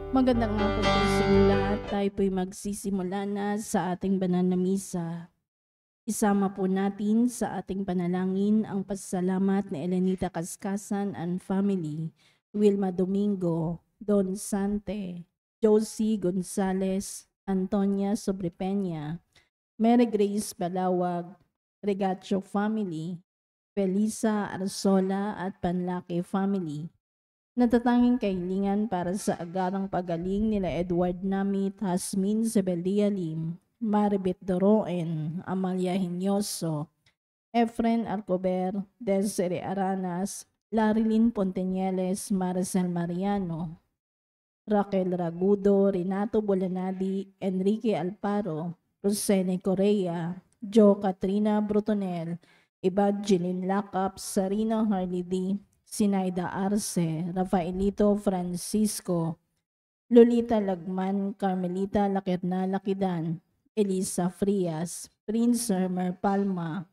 Magandang hapon po sa inyo lahat. Tayo po'y magsisimula na sa ating banal na misa. Isama po natin sa ating panalangin ang pasasalamat ni Elenita Kaskasan and family, Wilma Domingo, Don Sante, Josie Gonzales, Antonia Sobrepeña, Mary Grace Balawag, Regacho family, Felisa Arzola at Panlaki family. Natatanging kahilingan para sa agarang pagaling nila Edward Namit, Hasmin Zebelia Lim, Maribet Doroen, Amalia Hinyoso, Efren Arcober, Desiree Aranas, Larilyn Ponteñeles, Maricel Mariano, Raquel Ragudo, Renato Bolanadi, Enrique Alparo, Rosene Correa, Jo Katrina Brutonel, Evangeline Lacap, Sarina Harlidi, Sinaida Arce, Rafaelito Francisco, Lolita Lagman, Carmelita Lakirna Lakidan, Elisa Frias, Prince Hermer Palma,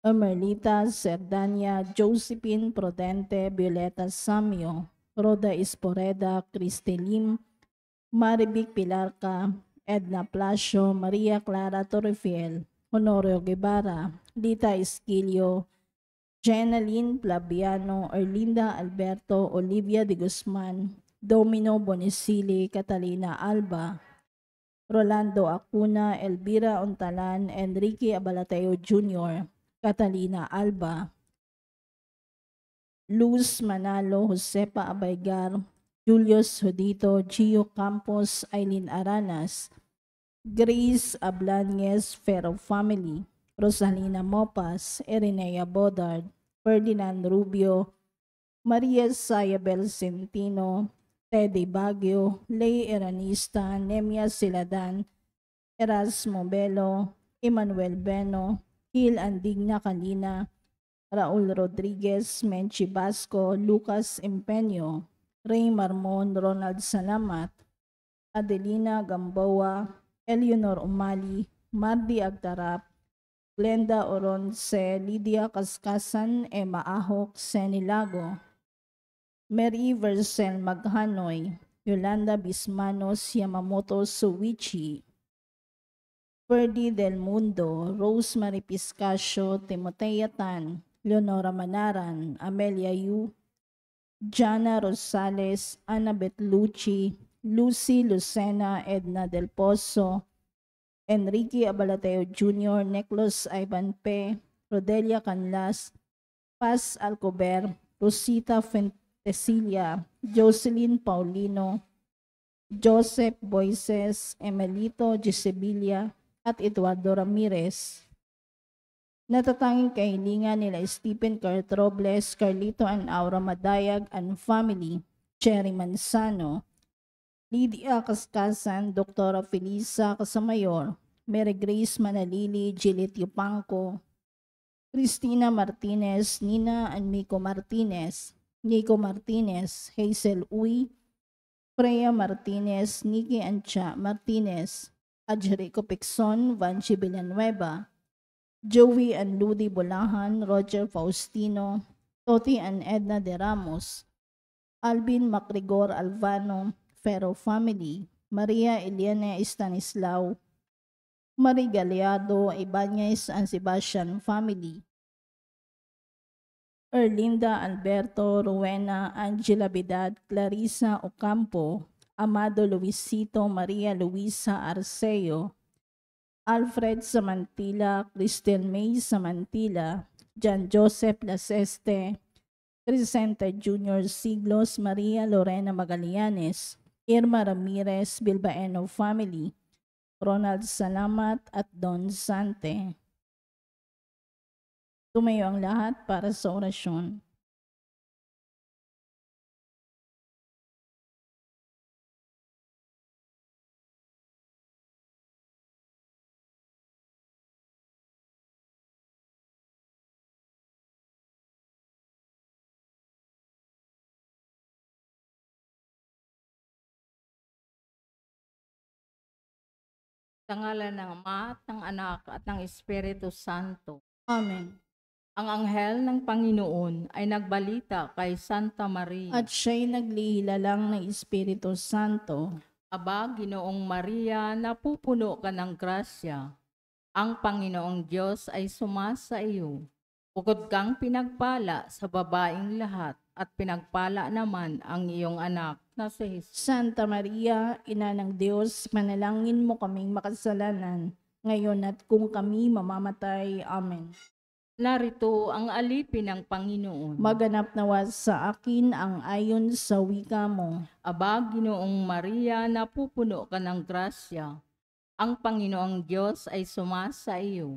Merlita Cerdania, Josephine Prudente, Violeta Samio, Roda Esporeda, Cristelim, Marivic Pilarca, Edna Placio, Maria Clara Torrefiel, Honorio Guevara, Lita Esquilio, Jenaline Plabiano, Erlinda Alberto, Olivia de Guzman, Domino Bonisili, Catalina Alba, Rolando Acuna, Elvira Ontalan, Enrique Abalateo Jr., Catalina Alba, Luz Manalo, Josepa Abaygar, Julius Hodito, Gio Campos, Aileen Aranas, Grace Ablañez Ferro Family, Rosalina Mopas, Erinea Bodard, Ferdinand Rubio, Maria Sayabel Centino, Teddy Baguio, Lay Eranista, Nemia Siladan, Erasmo Belo, Emmanuel Beno, Gil Andigna Kalina, Raul Rodriguez, Menchi Basco, Lucas Empeño, Ray Marmon, Ronald Salamat, Adelina Gamboa, Eleanor Umali, Mardi Agtarap, Glenda Oronce, Lydia Kaskasan, Emma Ahok, Seni Lago, Mary Vercel Maghanoy, Yolanda Bismanos, Yamamoto Suichi, Ferdy Del Mundo, Rosemary Piscasio, Timotea Tan, Leonora Manaran, Amelia Yu, Jana Rosales, Annabeth Lucci, Lucy Lucena, Edna Del Pozo, Enrique Abalateo Jr., Nicholas Ivan P., Rodelia Canlas, Paz Alcober, Rosita Fentesilia, Jocelyn Paulino, Joseph Boises, Emelito Gisebilia, at Eduardo Ramirez. Natatanging kahilingan nila Stephen Kurt Robles, Carlito and Aura Madayag and family, Cherry Manzano, Lydia Kaskasan, Dr. Felisa Casamayor, Mary Grace Manalili, Jilit Yupanco, Cristina Martinez, Nina and Miko Martinez, Nico Martinez, Hazel Uy, Freya Martinez, Nikki Ancha Martinez, Ajerico Pixon, Vanchi Villanueva, Joey and Ludi Bolahan, Roger Faustino, Toti and Edna de Ramos, Alvin Macrigor Alvano, Ferro family, Maria Eliana Estanislao, Marie Galeado, Ibanez and Sebastian family, Erlinda Alberto, Rowena, Angela Bidad, Clarissa Ocampo, Amado Luisito, Maria Luisa Arceo, Alfred Samantila, Christian May Samantila, John Joseph Laseste, Crisenta Jr. Siglos, Maria Lorena Magallanes, Irma Ramirez, Bilbaeno family, Ronald Salamat at Don Sante. Tumayo ang lahat para sa orasyon. Sa ngalan ng Ama at ng Anak at ng Espiritu Santo. Amen. Ang anghel ng Panginoon ay nagbalita kay Santa Maria. At siya'y naglihilalang ng Espiritu Santo. Aba, Ginoong Maria, napupuno ka ng grasya. Ang Panginoong Diyos ay sumasa iyo. Bukod kang pinagpala sa babaeng lahat at pinagpala naman ang iyong anak na si Jesus. Santa Maria, Ina ng Diyos, manalangin mo kaming makasalanan, ngayon at kung kami mamamatay. Amen. Narito ang alipin ng Panginoon. Maganap nawa sa akin ang ayon sa wika mo. Aba, Ginoong Maria, napupuno ka ng grasya. Ang Panginoong Diyos ay sumasa iyo.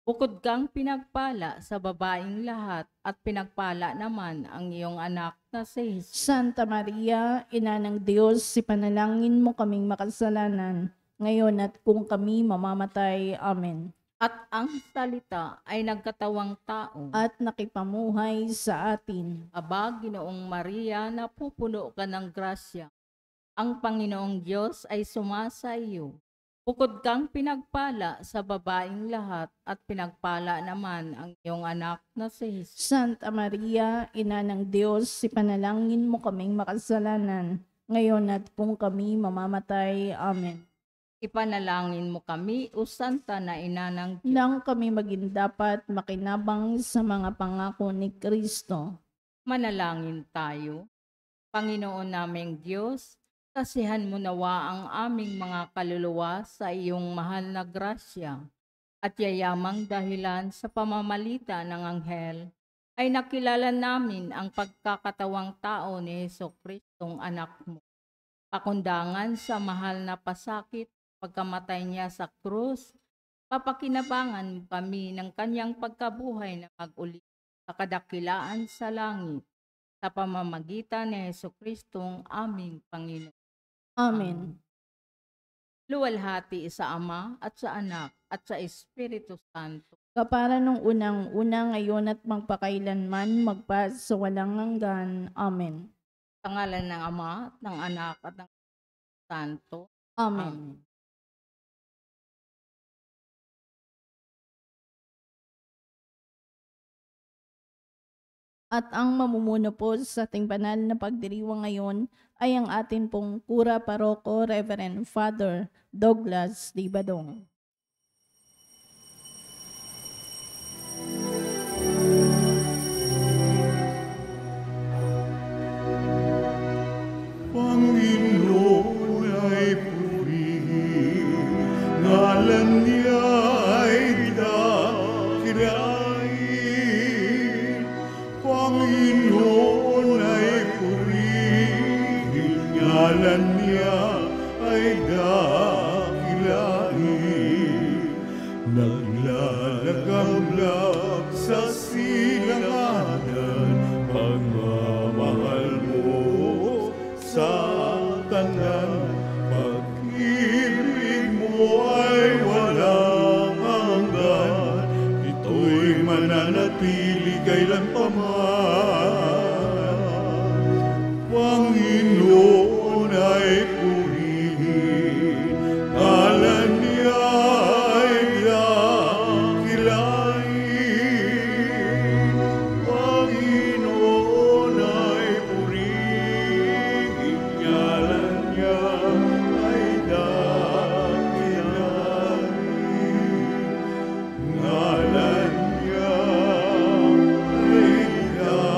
Bukod kang pinagpala sa babaeng lahat at pinagpala naman ang iyong anak na si Jesus. Santa Maria, Ina ng Diyos, ipanalangin mo kaming makasalanan, ngayon at kung kami mamamatay. Amen. At ang salita ay nagkatawang tao. At nakipamuhay sa atin. Aba, Ginoong Maria, napupuno ka ng grasya. Ang Panginoong Diyos ay sumasa iyo. Bukod kang pinagpala sa babaeng lahat at pinagpala naman ang iyong anak na si Jesus. Santa Maria, Ina ng Diyos, ipanalangin mo kaming makasalanan, ngayon at kung kami mamamatay. Amen. Ipanalangin mo kami, O Santa na Ina ng Diyos. Nang kami maging dapat makinabang sa mga pangako ni Kristo. Manalangin tayo. Panginoon naming Diyos, kasihan mo nawa ang aming mga kaluluwa sa iyong mahal na grasya at yayamang dahilan sa pamamalita ng anghel ay nakilala namin ang pagkakatawang tao ni Jesucristong anak mo. Pakundangan sa mahal na pasakit, pagkamatay niya sa krus, papakinabangan mo kami ng kanyang pagkabuhay na mag-uli sa kadakilaan sa langit sa pamamagitan ni Jesucristong aming Panginoon. Amen. Luwalhati sa Ama at sa Anak at sa Espiritu Santo. Kapara nung unang-una ngayon at magpakailanman magpa sa walang hanggan. Amen. Sa ngalan ng Ama, at ng Anak at ng Espiritu Santo. Amen. Amen. At ang mamumuno po sa ating banal na pagdiriwang ngayon ay ang atin pong Kura Paroko, Reverend Father Douglas D. Badong. Panginoon ay purihin, ngalan niya ay dakilain. Panginoon ay purihin, ngalan niya ay dakilain. Naglalagamblag sa silanganan, pagmamahal mo sa tanan, pag-ibig mo ay walang hanggan. Ito'y mananatili kailanpaman. Panginoon ay purihin, ngalan niya ay dakilain. Panginoon ay purihin, ngalan niya ay dakilain. Ngalan niya ay dakilain.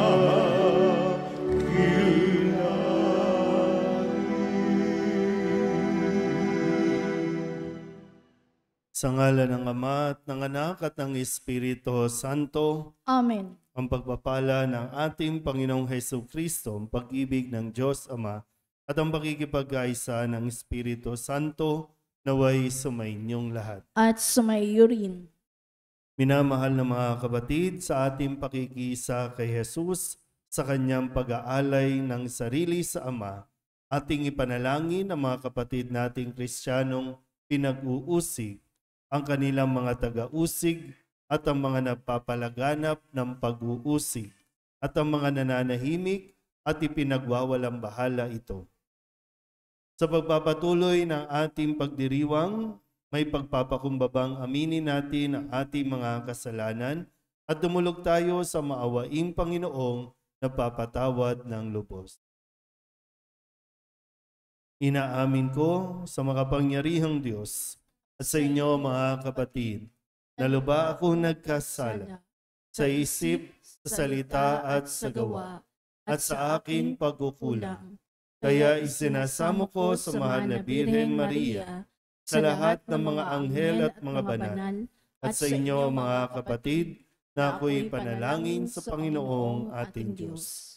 Sa ngalan ng Ama at ng Anak at ng Espiritu Santo, Amen. ang pagpapala ng ating Panginoong Hesukristo, ang pag-ibig ng Diyos Ama, at ang pakikipag-kaisa ng Espiritu Santo, naway sumainyong lahat. At sumayo rin. Minamahal na mga kapatid, sa ating pakikisa kay Jesus, sa kanyang pag-aalay ng sarili sa Ama, ating ipanalangin ang mga kapatid nating Kristiyanong pinag-uusig, ang kanilang mga taga-usig at ang mga nagpapalaganap ng pag-uusig at ang mga nananahimik at ipinagwawalang bahala ito. Sa pagpapatuloy ng ating pagdiriwang, may pagpapakumbabang aminin natin ang ating mga kasalanan At dumulog tayo sa maawaing Panginoong nagpapatawad ng lubos. Inaamin ko sa makapangyarihang Diyos at sa inyo mga kapatid, na luba ako nagkasala sa isip, sa salita at sa gawa, at sa aking pagkukulang. Kaya isinasamo ko sa mahal na Birhen Maria, sa lahat ng mga anghel at mga banal, at sa inyo mga kapatid, na ako'y panalangin sa Panginoong ating Diyos.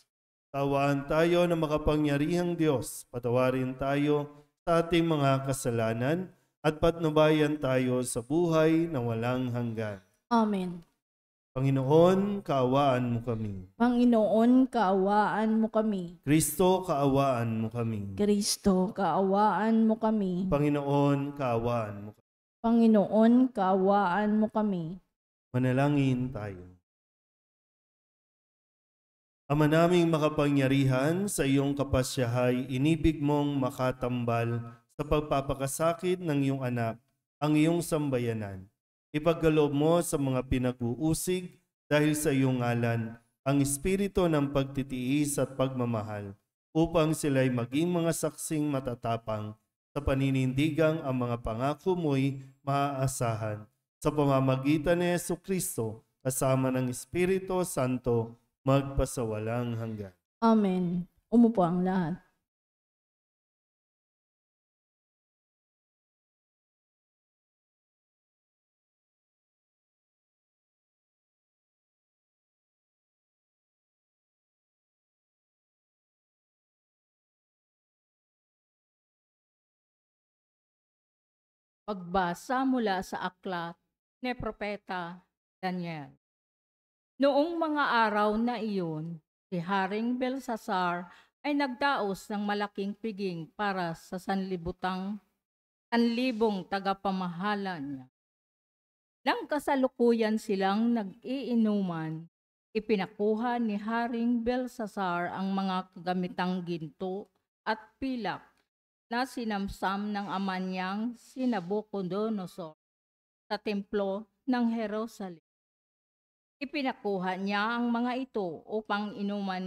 Tawaan tayo ng makapangyarihang Diyos, patawarin tayo sa ating mga kasalanan at patnubayan tayo sa buhay na walang hanggan. Amen. Panginoon, kaawaan mo kami. Panginoon, kaawaan mo kami. Kristo, kaawaan mo kami. Kristo, kaawaan mo kami. Panginoon, kaawaan mo kami. Panginoon, kaawaan mo kami. Manalangin tayo. Ama naming makapangyarihan, sa iyong kapasyahay, inibig mong makatambal sa pagpapakasakit ng iyong anak, ang iyong sambayanan. Ipagkaloob mo sa mga pinag-uusig dahil sa iyong ngalan, ang espiritu ng pagtitiis at pagmamahal, upang sila'y maging mga saksing matatapang sa paninindigang ang mga pangako mo'y maaasahan. Sa pamamagitan ni Jesucristo, kasama ng Espiritu Santo, magpasawalang hanggan. Amen. Umupo ang lahat. Pagbasa mula sa aklat ni Propeta Daniel. Noong mga araw na iyon, si Haring Belsasar ay nagdaos ng malaking piging para sa sanlibong tagapamahala niya. Nang kasalukuyan silang nag-iinuman, ipinakuha ni Haring Belsasar ang mga kagamitang ginto at pilak na sinamsam ng ama niyang si Nabucodonosor sa templo ng Jerusalem. Ipinakuha niya ang mga ito upang inuman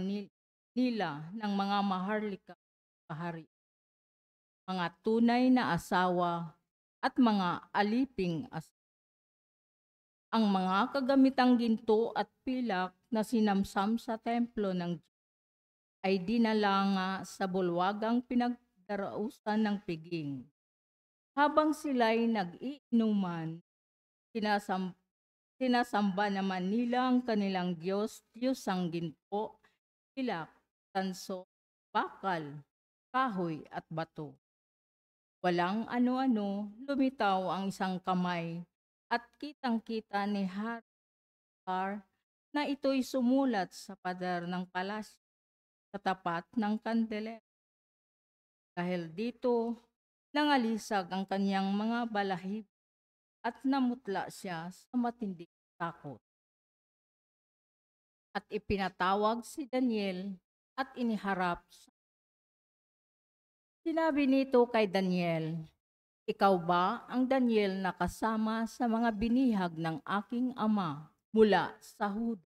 nila ng mga maharlika kahari, mga tunay na asawa at mga aliping asawa. Ang mga kagamitang ginto at pilak na sinamsam sa templo ng Diyos ay dinala nga sa bulwagang pinagdarausan ng piging. Habang sila'y nag-iinuman, sinasamba naman nila ang kanilang Diyos, Diyos ang ginto, pilak, tanso, bakal, kahoy at bato. Walang ano-ano, lumitaw ang isang kamay at kitang-kita ni Haring na ito'y sumulat sa pader ng palasyo sa tapat ng kandelero. Dahil dito, nangalisag ang kanyang mga balahib at namutla siya sa matinding takot. At ipinatawag si Daniel at iniharap. Sinabi nito kay Daniel, "Ikaw ba ang Daniel na kasama sa mga binihag ng aking ama mula sa Huda?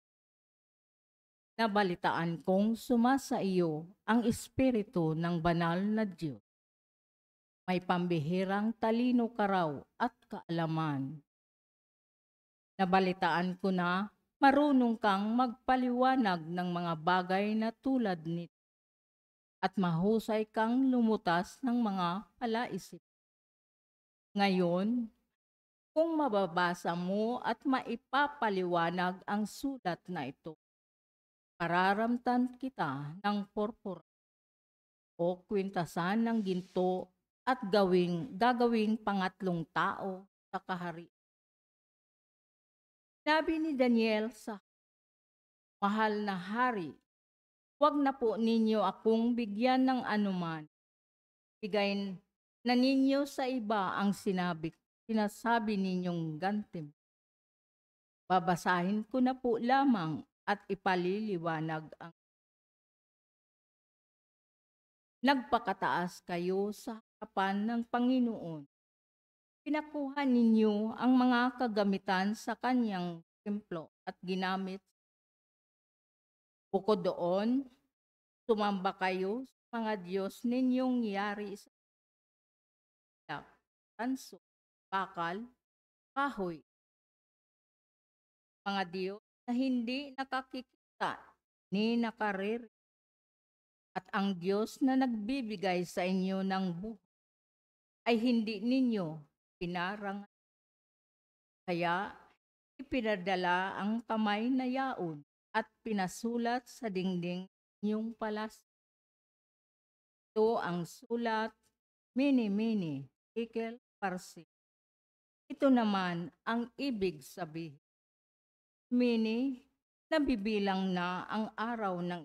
Nabalitaan kong sumasa iyo ang espiritu ng banal na Diyos. May pambihirang talino ka raw at kaalaman. Nabalitaan ko na marunong kang magpaliwanag ng mga bagay na tulad nito at mahusay kang lumutas ng mga palaisip. Ngayon, kung mababasa mo at maipapaliwanag ang sulat na ito, pararamtan kita ng purpura o kwintasan ng ginto at gagawing pangatlong tao sa kaharian." Sabi ni Daniel sa mahal na hari, "Huwag na po ninyo akong bigyan ng anuman. Bigay na ninyo sa iba ang sinasabi ninyong gantim. Babasahin ko na po lamang at ipaliliwanag ang nagpakataas kayo sa harapan ng Panginoon. Pinakuha ninyo ang mga kagamitan sa kanyang templo at ginamit. Bukod doon, sumamba kayo sa mga Diyos ninyong yari sa itak, tanso, bakal, kahoy, mga Diyos na hindi nakakikita ni nakaririnig, at ang Diyos na nagbibigay sa inyo ng buhay ay hindi ninyo pinarangal. Kaya ipinadala ang kamay na yaon at pinasulat sa dingding niyong palas. Ito ang sulat, mini mini, tekel, parsi. Ito naman ang ibig sabihin. Mini, nabibilang na ang araw ng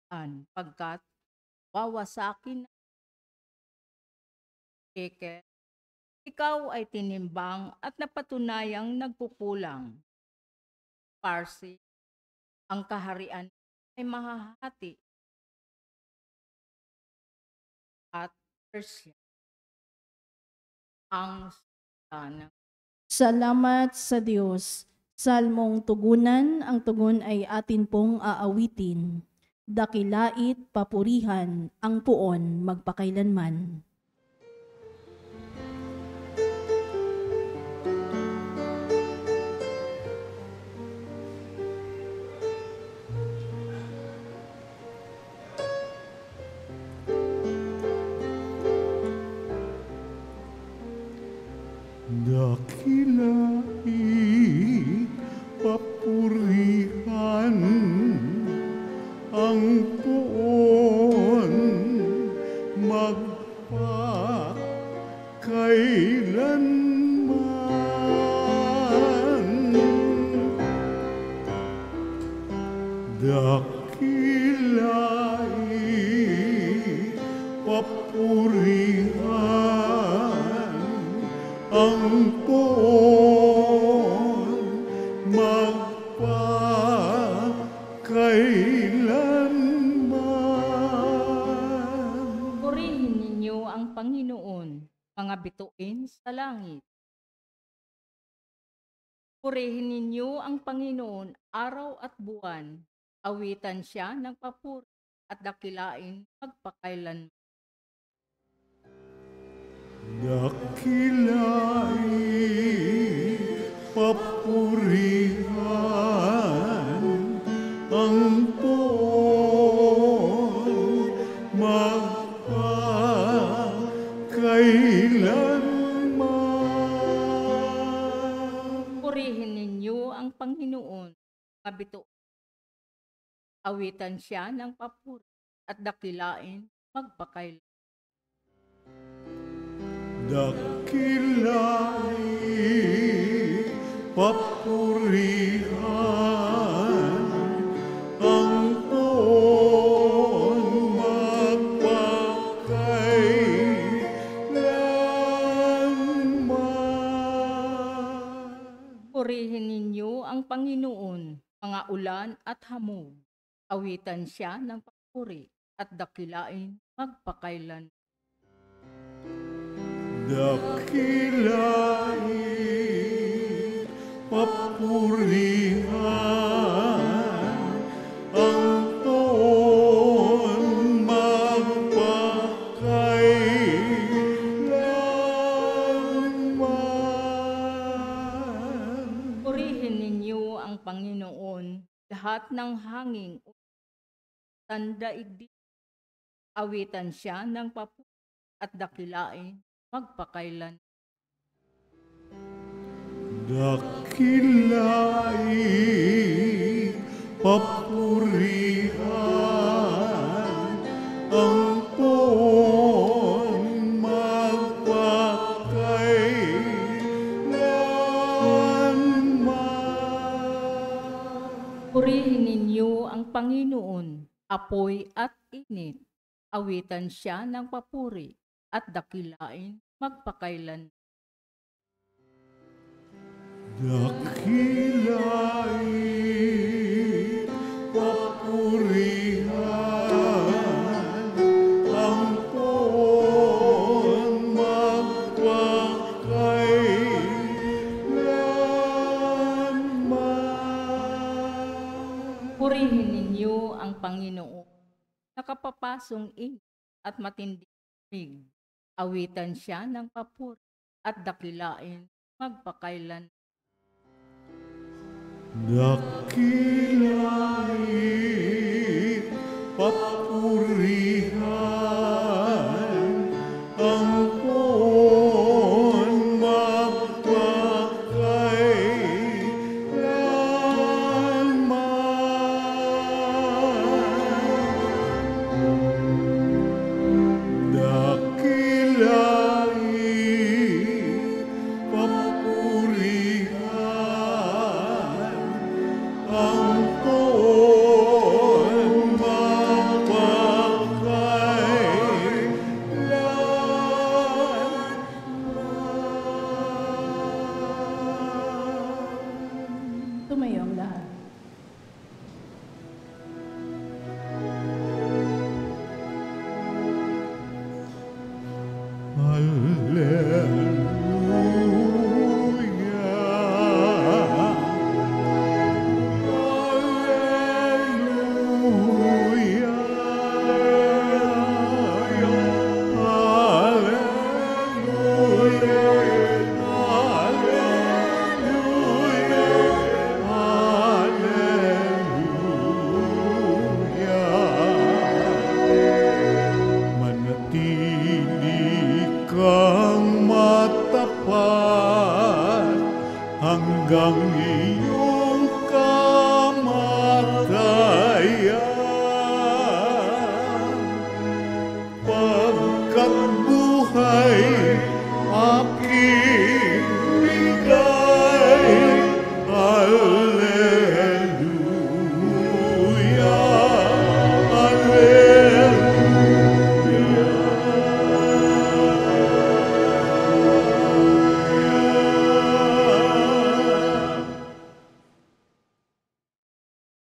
ilan, pagkat wawasakin na. Tekel, ikaw ay tinimbang at napatunayang nagkukulang. Parsi, ang kaharian ay mahahati. At Persia, ang sana. Salamat sa Diyos. Salmong tugunan, ang tugon ay atin pong aawitin. Dakilait, papurihan, ang puon magpakailanman. Dakilait, papurihan, ang puon magpakailanman. Dakilait, papurihan, ang puon magpakailanman. Purihin ninyo ang Panginoon, mga bituin sa langit. Purihin ninyo ang Panginoon araw at buwan. Awitan siya ng papuri at dakilain magpakailanman. Dakilait, papurihan, ang puon magpakailanman. Purihin ninyo ang Panginoon, mga bituin. Awitan siya ng papuri at dakilain magpakailanman. Dakilait, papurihan, ang puon magpakailanman. Purihin ninyo ang Panginoon, mga ulan at hamog. Awitan siya ng papuri at dakilain magpakailanman. Dakilait, papurihan, ang puon magpakailanman. Purihin ninyo ang Panginoon, lahat ng hanging tandaigdig. Awitan siya ng papuri at dakilain magpakailanman. Dakilait, papurihan, ang puon magpakailanman. Purihin ninyo ang Panginoon, apoy at init. Awitan siya ng papuri at dakilain magpakailanman. Dakilait, papurihan, ang puon magpakailanman. pasong init at matinding lamig. Awitan siya ng papuri at dakilain magpakailan. Dakilain, papurihan, angkon magpakailanman. Dakilain, papurihan, angkon magpakailanman. Tumayo ang lahat. Manatili kang matapat hanggang iyong kamatayan. Pagkat buhay aking bigay. Alleluia, alleluia.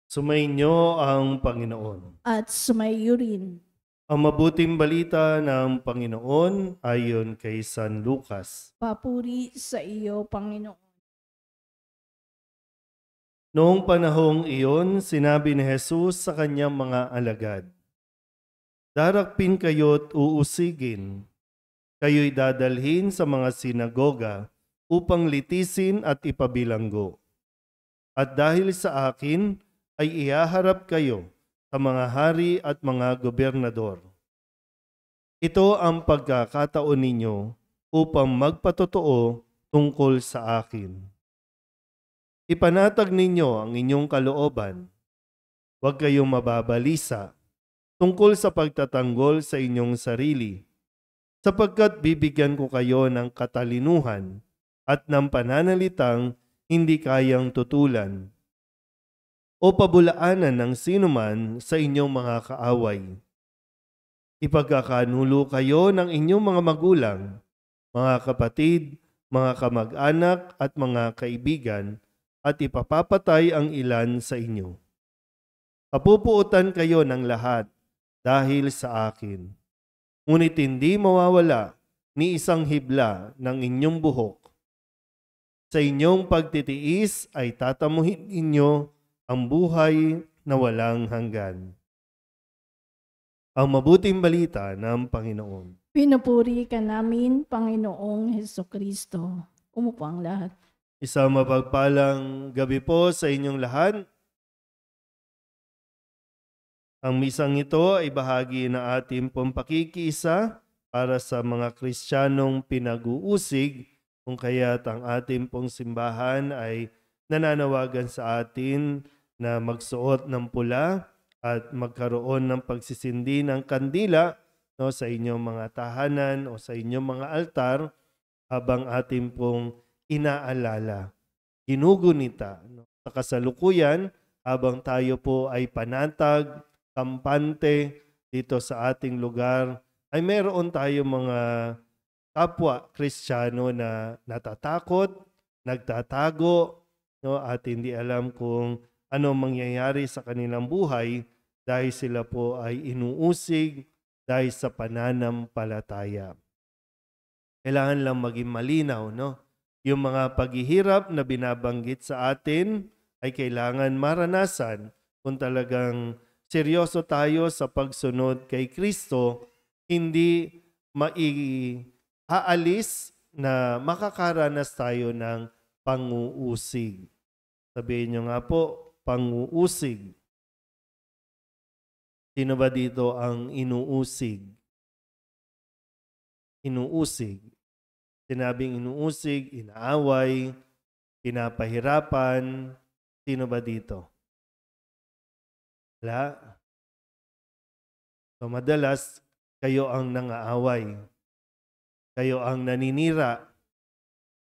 Sumainyo ang Panginoon. At sumayo rin. Ang mabuting balita ng Panginoon ayon kay San Lucas. Papuri sa iyo, Panginoon. Noong panahong iyon, sinabi ni Jesus sa kanyang mga alagad, "Darakpin kayo't uusigin. Kayo'y dadalhin sa mga sinagoga upang litisin at ipabilanggo. At dahil sa akin, ay ihaharap kayo sa mga hari at mga gobernador. Ito ang pagkakataon ninyo upang magpatotoo tungkol sa akin. Ipanatag ninyo ang inyong kalooban. Huwag kayong mababalisa tungkol sa pagtatanggol sa inyong sarili, sapagkat bibigyan ko kayo ng katalinuhan at ng pananalitang hindi kayang tutulan o pabulaanan ng sinuman sa inyong mga kaaway. Ipagkakanulo kayo ng inyong mga magulang, mga kapatid, mga kamag-anak at mga kaibigan, at ipapapatay ang ilan sa inyo. Papupuutan kayo ng lahat dahil sa akin. Ngunit hindi mawawala ni isang hibla ng inyong buhok. Sa inyong pagtitiis ay tatamuhin ninyo ang buhay na walang hanggan." Ang mabuting balita ng Panginoon. Pinupuri ka namin, Panginoong Hesukristo. Umupo ang lahat. Isang mapagpalang gabi po sa inyong lahat. Ang misang ito ay bahagi ng ating pong pakikiisa para sa mga Kristiyanong pinag-uusig, kung kaya't ang ating pong simbahan ay nananawagan sa atin na magsuot ng pula at magkaroon ng pagsisindi ng kandila, no, sa inyong mga tahanan o sa inyong mga altar habang ating pong inaalala, ginugunita, no, sa kasalukuyan habang tayo po ay panatag, kampante dito sa ating lugar, ay meron tayo mga kapwa Kristiyano na natatakot, nagtatago, no, at hindi alam kung ano mangyayari sa kanilang buhay dahil sila po ay inuusig dahil sa pananampalataya. Kailangan lang maging malinaw, no? Yung mga paghihirap na binabanggit sa atin ay kailangan maranasan kung talagang seryoso tayo sa pagsunod kay Kristo, hindi aalis na makakaranas tayo ng panguusig. Sabihin nyo nga po, panguusig. Sino ba dito ang inuusig? Inuusig. Sinabing inuusig, inaaway, pinapahirapan. Sino ba dito? Wala. So madalas, kayo ang nangaaway. Kayo ang naninira.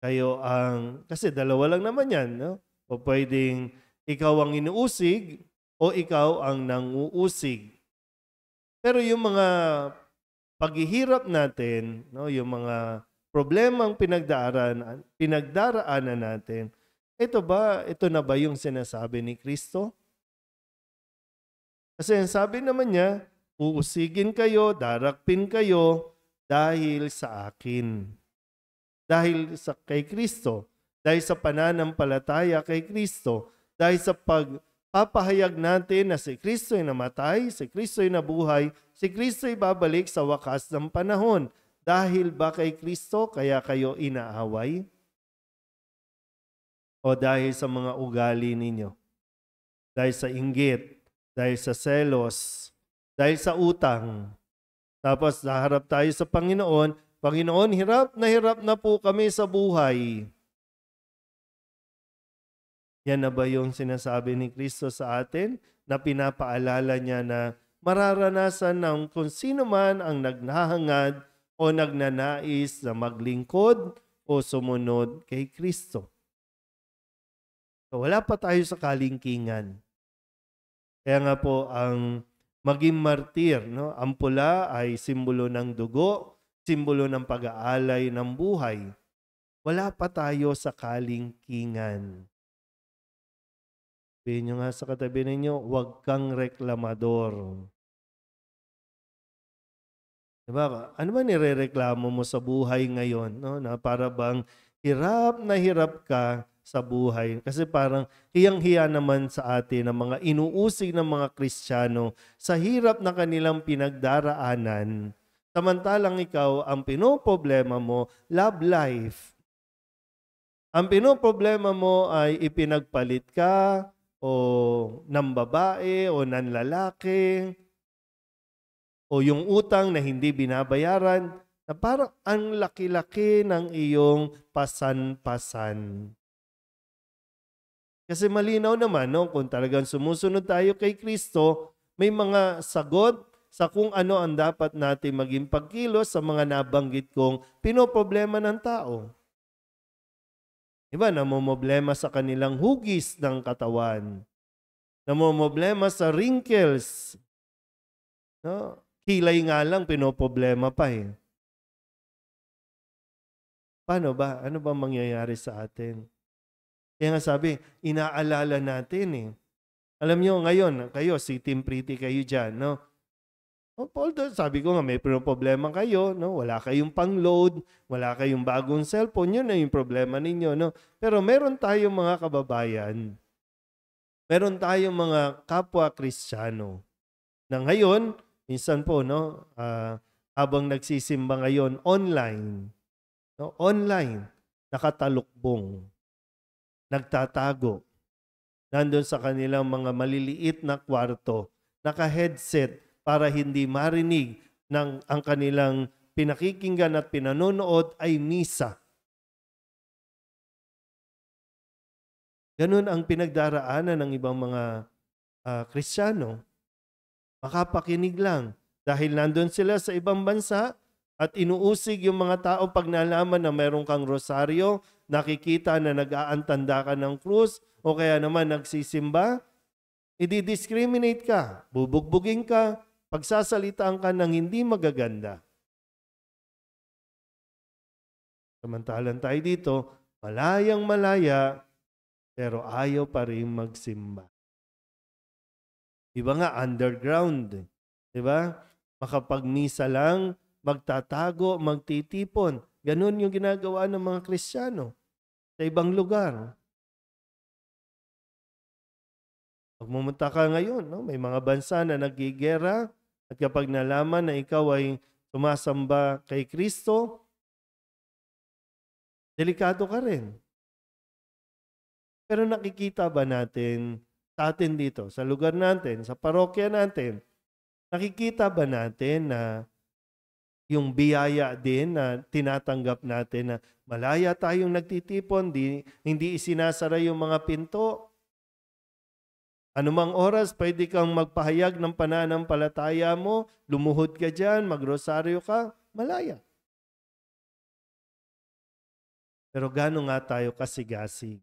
Kayo ang, kasi dalawa lang naman yan, no? O pwedeng ikaw ang inuusig o ikaw ang nanguusig. Pero yung mga paghihirap natin, no, yung mga problemang pinagdaraanan natin, ito na ba yung sinasabi ni Kristo? Kasi ang sabi naman niya, uusigin kayo, darakpin kayo dahil sa akin. Dahil kay Kristo, dahil sa pananampalataya kay Kristo, dahil sa pagpapahayag natin na si Kristo ay namatay, si Kristo ay nabuhay, si Kristo ay babalik sa wakas ng panahon. Dahil ba kay Kristo kaya kayo inaaway? O dahil sa mga ugali ninyo? Dahil sa inggit? Dahil sa selos, dahil sa utang. Tapos naharap tayo sa Panginoon, Panginoon, hirap na po kami sa buhay. Yan na ba yung sinasabi ni Kristo sa atin na pinapaalala niya na mararanasan ng kung sino man ang nagnahangad o nagnanais na maglingkod o sumunod kay Kristo? So, wala pa tayo sa kalingkingan. Kaya nga po ang maging martir, no? Ang pula ay simbolo ng dugo, simbolo ng pag-aalay ng buhay. Wala pa tayo sa kalingkingan. Sabihin nyo nga sa katabi ninyo, huwag kang reklamador. Diba? Ano ba nirereklamo mo sa buhay ngayon? No? Na para bang hirap na hirap ka sa buhay. Kasi parang hiyang-hiya naman sa atin ang mga inuusig ng mga Kristiyano sa hirap na kanilang pinagdaraanan. Samantalang ikaw, ang pinoproblema mo, love life. Ang pinoproblema mo ay ipinagpalit ka o ng babae o ng lalaki o yung utang na hindi binabayaran na parang ang laki-laki ng iyong pasan-pasan. Kasi malinaw naman, no, kung talagang sumusunod tayo kay Kristo, may mga sagot sa kung ano ang dapat natin maging pagkilos sa mga nabanggit kong pinoproblema ng tao. Iba, namomoblema sa kanilang hugis ng katawan. Namomoblema sa wrinkles. No? Kilay nga lang, pinoproblema pa eh. Paano ba? Ano ba mangyayari sa atin? Kaya nga sabi, inaalala natin eh. Alam nyo, ngayon, kayo, si Team Pretty kayo dyan, no? Although, sabi ko nga, may problema kayo, no? Wala kayong pang-load, wala kayong bagong cellphone, yun na yung problema ninyo, no? Pero meron tayong mga kababayan, meron tayong mga kapwa Kristiyano, na ngayon, minsan po, no? Habang nagsisimba ngayon, online, no? Online, nakatalukbong, nagtatago, nandun sa kanilang mga maliliit na kwarto, naka-headset para hindi marinig ng ang kanilang pinakikinggan at pinanonood ay misa. Ganun ang pinagdaraanan ng ibang mga Kristiyano. Makapakinig lang dahil nandun sila sa ibang bansa at inuusig yung mga tao pag nalaman na meron kang rosaryo, nakikita na nag-aantanda ka ng krus o kaya naman nagsisimba, i-discriminate ka, bubugbugin ka, pagsasalitaan ka ng hindi magaganda. Samantalang tayo dito, malayang malaya, pero ayaw pa rin magsimba. Iba nga, underground. Diba? Makapagmisa lang, magtatago, magtitipon. Ganun yung ginagawa ng mga Kristiyano sa ibang lugar. Pag pumunta ka ngayon, no, may mga bansa na nagigera at kapag nalaman na ikaw ay sumasamba kay Kristo, delikado ka rin. Pero nakikita ba natin sa atin dito, sa lugar natin, sa parokya natin, nakikita ba natin na yung biyaya din na tinatanggap natin na malaya tayong nagtitipon, hindi isinasara yung mga pinto. Anumang oras, pwede kang magpahayag ng pananampalataya mo, lumuhod ka dyan, magrosaryo ka, malaya. Pero gaano nga tayo kasigasig?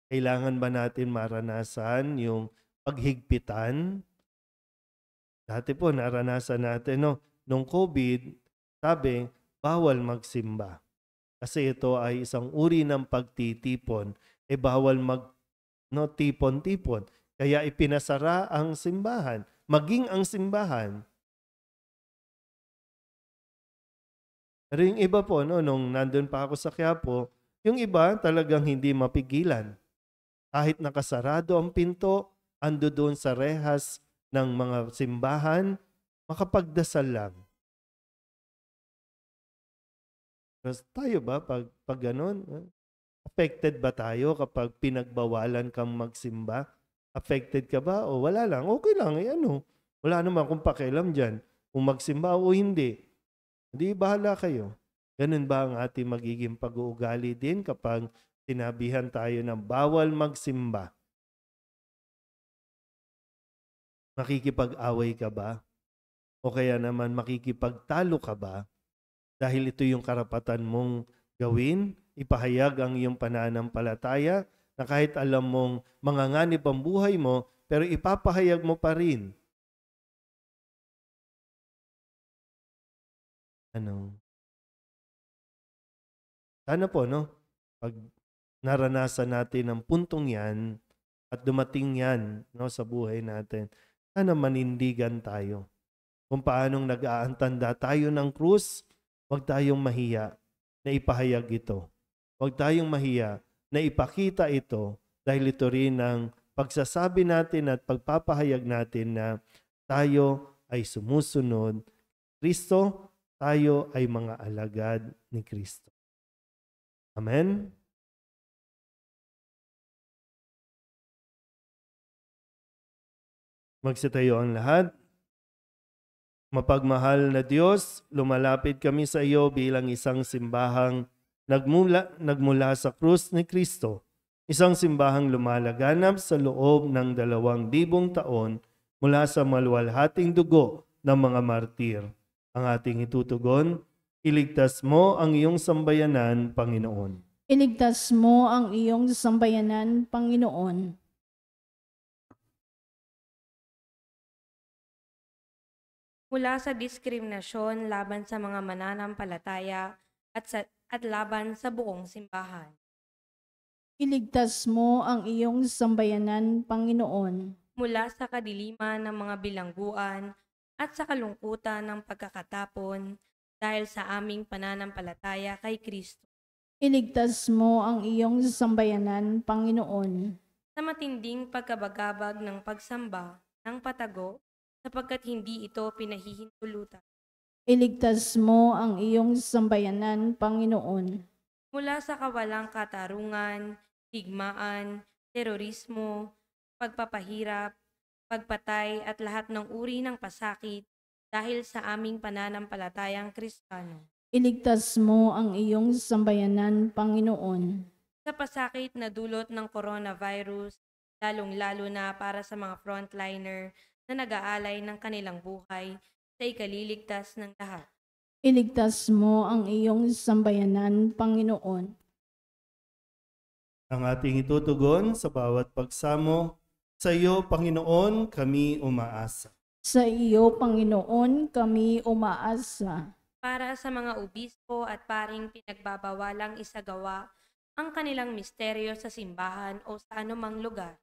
Kailangan ba natin maranasan yung paghigpitan? Dati po naranasan natin, no, nung COVID, sabi, bawal magsimba. Kasi ito ay isang uri ng pagtitipon. Bawal tipon-tipon. Kaya ipinasara ang simbahan. Maging ang simbahan. Pero yung iba po, no, nung nandun pa ako sa Quiapo, yung iba talagang hindi mapigilan. Kahit nakasarado ang pinto, ando doon sa rehas ng mga simbahan, makapagdasal lang. Tapos tayo ba, pag ganun, affected ba tayo kapag pinagbawalan kang magsimba? Affected ka ba? O wala lang, okay lang, wala naman kung pakialam dyan. Kung magsimba o hindi, hindi bahala kayo. Ganun ba ang ating magiging pag-uugali din kapag sinabihan tayo na bawal magsimba? Makikipag-away ka ba? O kaya naman makikipagtalo ka ba? Dahil ito yung karapatan mong gawin, ipahayag ang iyong pananampalataya na kahit alam mong manganganib ang buhay mo, pero ipapahayag mo pa rin. Sana po, no? Pag naranasan natin ang puntong yan at dumating yan, no, sa buhay natin, sana manindigan tayo. Kung paanong nag-aantanda tayo ng krus, huwag tayong mahiya na ipahayag ito. Huwag tayong mahiya na ipakita ito dahil ito rin ang pagsasabi natin at pagpapahayag natin na tayo ay sumusunod Kristo, tayo ay mga alagad ni Kristo. Amen? Magsitayo ang lahat. Mapagmahal na Diyos, lumalapit kami sa iyo bilang isang simbahang nagmula sa krus ni Kristo. Isang simbahang lumalaganap sa loob ng 2,000 taon mula sa maluwalhating dugo ng mga martir. Ang ating itutugon, iligtas mo ang iyong sambayanan, Panginoon. Iligtas mo ang iyong sambayanan, Panginoon. Mula sa diskriminasyon laban sa mga mananampalataya at laban sa buong simbahan. Iligtas mo ang iyong sambayanan, Panginoon. Mula sa kadiliman ng mga bilangguan at sa kalungkutan ng pagkakatapon dahil sa aming pananampalataya kay Kristo. Iligtas mo ang iyong sambayanan, Panginoon. Sa matinding pagkabagabag ng pagsamba ng patago sapagkat hindi ito pinahihintulutan. Iligtas mo ang iyong sambayanan, Panginoon. Mula sa kawalang katarungan, digmaan, terorismo, pagpapahirap, pagpatay at lahat ng uri ng pasakit dahil sa aming pananampalatayang Kristiyano. Iligtas mo ang iyong sambayanan, Panginoon. Sa pasakit na dulot ng coronavirus, lalong-lalo na para sa mga frontliner na nag-aalay ng kanilang buhay sa ikaliligtas ng lahat. Iligtas mo ang iyong sambayanan, Panginoon. Ang ating itutugon sa bawat pagsamo, sa iyo, Panginoon, kami umaasa. Sa iyo, Panginoon, kami umaasa. Para sa mga obispo at paring pinagbabawalang isagawa ang kanilang misteryo sa simbahan o sa anumang lugar.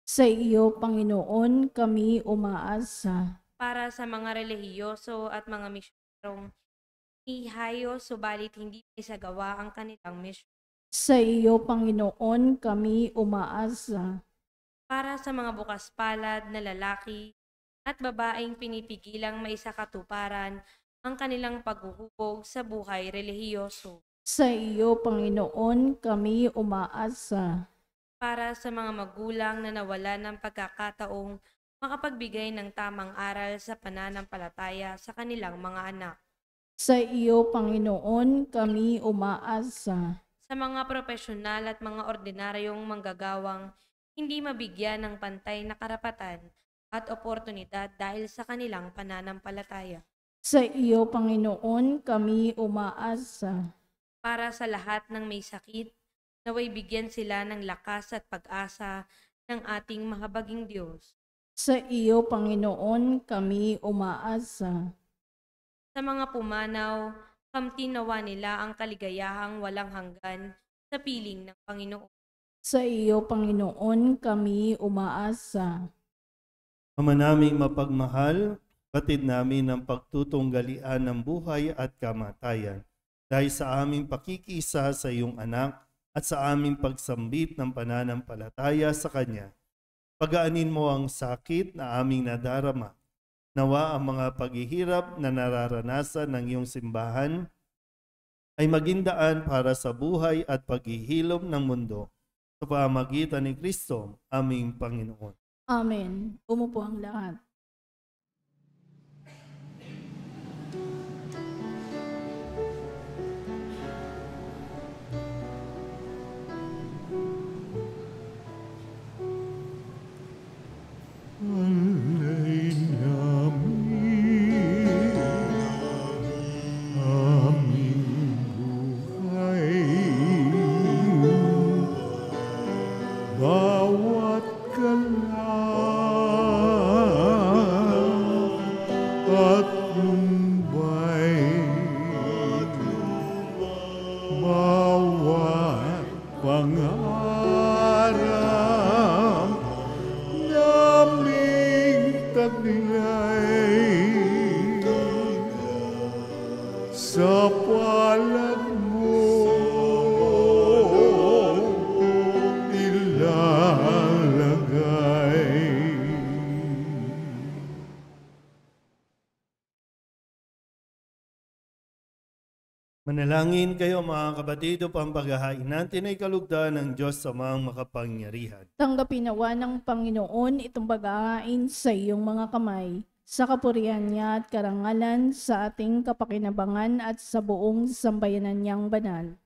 Sa iyo, Panginoon, kami umaasa. Para sa mga relihiyoso at mga misyonarong ihayo subalit hindi isagawa ang kanilang misyon. Sa iyo, Panginoon, kami umaasa. para sa mga bukas palad na lalaki at babaeng pinipigilang maisakatuparan ang kanilang paghuhubog sa buhay relihiyoso. Sa iyo, Panginoon, kami umaasa. Para sa mga magulang na nawalan ng pagkakataong makapagbigay ng tamang aral sa pananampalataya sa kanilang mga anak. Sa iyo, Panginoon, kami umaasa. Sa mga profesional at mga ordinaryong manggagawang hindi mabigyan ng pantay na karapatan at oportunidad dahil sa kanilang pananampalataya. Sa iyo, Panginoon, kami umaasa. Para sa lahat ng may sakit, naway bigyan sila ng lakas at pag-asa ng ating mahabaging Diyos. Sa iyo, Panginoon, kami umaasa. Sa mga pumanaw, kamtin nawa nila ang kaligayahang walang hanggan sa piling ng Panginoon. Sa iyo, Panginoon, kami umaasa. Ama naming mapagmahal, batid namin ang pagtutunggalian ng buhay at kamatayan dahil sa aming pakikisa sa iyong anak at sa aming pagsambit ng pananampalataya sa Kanya. Pagaanin mo ang sakit na aming nadarama. Nawa ang mga paghihirap na nararanasan ng iyong simbahan ay maging daan para sa buhay at paghihilom ng mundo sa pamamagitan ni Kristo, aming Panginoon. Amen. Umupo ang lahat. Alay namin aming buhay, bawat kalan at lumbay, bawat pangarap naming taglay sa palad mo ilalagay. Manalangin kayo mga kapatid upang paghahain natin ay kalugdan ng Diyos Amang makapangyarihan. Tanggapin nawa ng Panginoon itong pag-aain sa iyong mga kamay, sa kapurihan niya at karangalan, sa ating kapakinabangan at sa buong sambayanan niyang banal.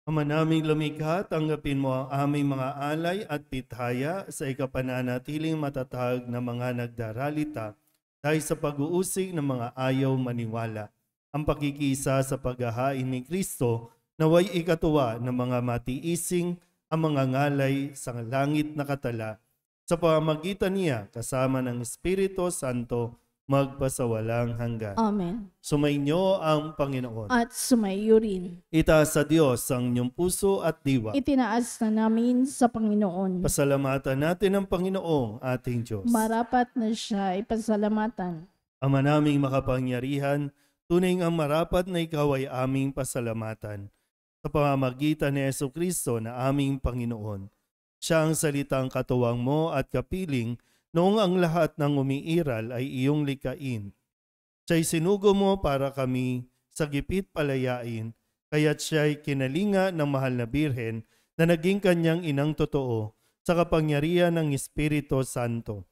Ama naming lumikha, tanggapin mo ang aming mga alay at pithaya sa ikapananatiling matatag na mga nagdaralita dahil sa pag-uusig ng mga ayaw maniwala. Ang pakikisa sa paghahain ni Kristo naway ikatuwa ng mga matiising ang mga ngalay sa langit na katala sa pamamagitan niya kasama ng Espiritu Santo magpasawalang hanggan. Amen. Sumainyo ang Panginoon. At sumaiyo rin. Itaas sa Diyos ang inyong puso at diwa. Itinaas na namin sa Panginoon. Pasalamatan natin ang Panginoong ating Diyos. Marapat na siya ipasalamatan. Ama naming makapangyarihan, tunay ang marapat na ikaw ay aming pasalamatan sa pamamagitan ni Jesucristo na aming Panginoon. Siya ang salitang katuwang mo at kapiling noong ang lahat ng umiiral ay iyong likain. Siya'y sinugo mo para kami sa gipit palayain, kaya't siya'y kinalinga ng mahal na Birhen na naging kanyang inang totoo sa kapangyarihan ng Espiritu Santo.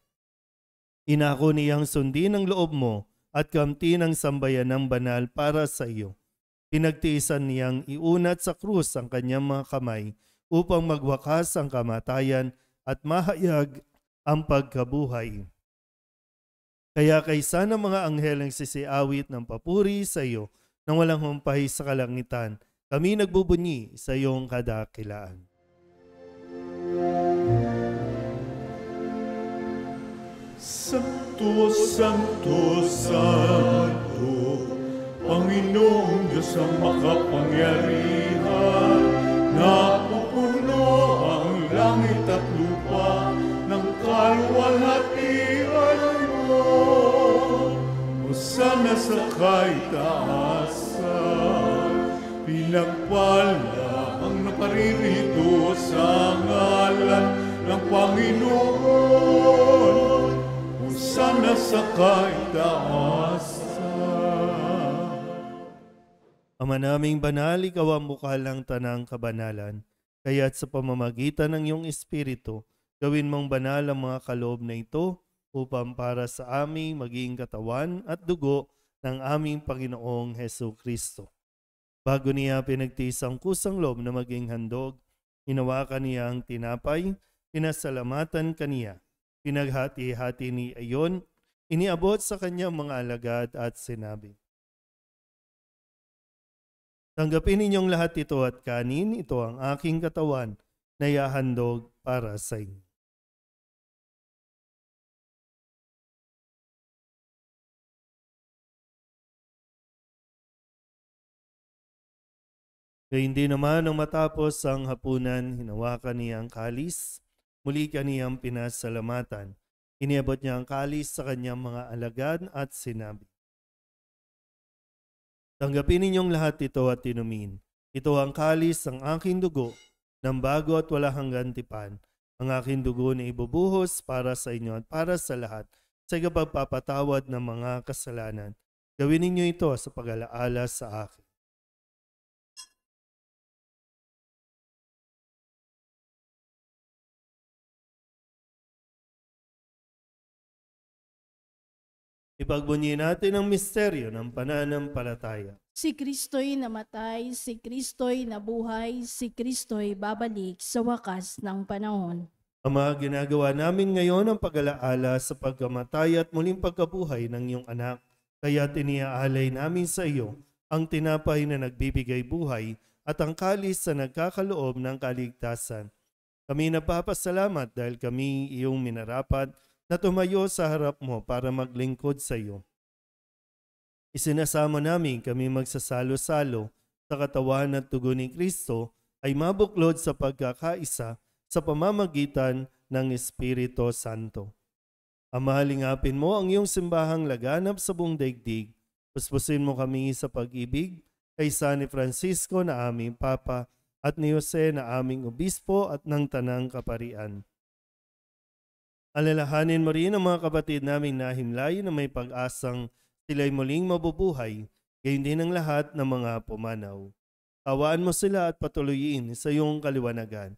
Inako niyang sundin ang loob mo at kamti ng sambayan ng banal para sa iyo. Pinagtiisan niyang iunat sa krus ang kanyang mga kamay upang magwakas ang kamatayan at mahayag ang pagkabuhay. Kaya kaysa ng mga anghel ang sisiawit ng papuri sa iyo nang walang humpay sa kalangitan, kami nagbubunyi sa iyong kadakilaan. Santo, Santo, Santo, Panginoong Diyos ang makapangyarihan, napupuno ang langit at lupa ng kaluwalhatian mo. Hosana sa kaitaasan, pinagpala ang naparirito sa ngalan ng Panginoon, hosana sa kaitaasan. Ama naming banal, ikaw ang bukal ng tanang kabanalan. Kaya't sa pamamagitan ng iyong Espiritu, gawin mong banal ang mga kaloob na ito upang para sa aming maging katawan at dugo ng aming Panginoong Hesu Kristo. Bago niya pinagtiis ang kusang loob na maging handog, hinawakan niya ang tinapay, pinasalamatan kaniya, pinaghati-hati ni ayon, iniabot sa kanyang mga alagad at sinabi, "Tanggapin ninyong lahat ito at kanin, ito ang aking katawan na ihahandog para sa inyo." Gayun din naman nang matapos ang hapunan, hinawakan niya ang kalis, muli kaniyang pinasalamatan. Iniabot niya ang kalis sa kanyang mga alagad at sinabi, "Tanggapin ninyong lahat ito at inumin. Ito ang kalis ng aking dugo, ng bago at wala hanggang tipan. Ang aking dugo na ibubuhos para sa inyo at para sa lahat sa ikapagpapatawad ng mga kasalanan. Gawin ninyo ito sa pag-alaala sa akin." Ipagbunyi natin ang misteryo ng pananampalataya. Si Kristo'y namatay, si Kristo'y nabuhay, si Kristo'y babalik sa wakas ng panahon. Ama, ginagawa namin ngayon ang pag-alaala sa pagkamatay at muling pagkabuhay ng iyong anak. Kaya tiniaalay namin sa iyo ang tinapay na nagbibigay buhay at ang kalis na nagkakaloob ng kaligtasan. Kami napapasalamat dahil kami iyong minarapat na tumayo sa harap mo para maglingkod sa iyo. Isinasama namin kami magsasalo-salo sa katawan at dugo ni Kristo ay mabuklod sa pagkakaisa sa pamamagitan ng Espiritu Santo. Ama, halingapin mo ang iyong simbahang laganap sa buong daigdig. Puspusin mo kami sa pag-ibig kay San Francisco na aming Papa at ni Jose na aming Obispo at ng Tanang Kaparian. Alalahanin mo rin ang mga kapatid naming nahimlay na may pag-asang sila'y muling mabubuhay, gayon din ang lahat ng mga pumanaw. Hawaan mo sila at patuloyin sa iyong kaliwanagan.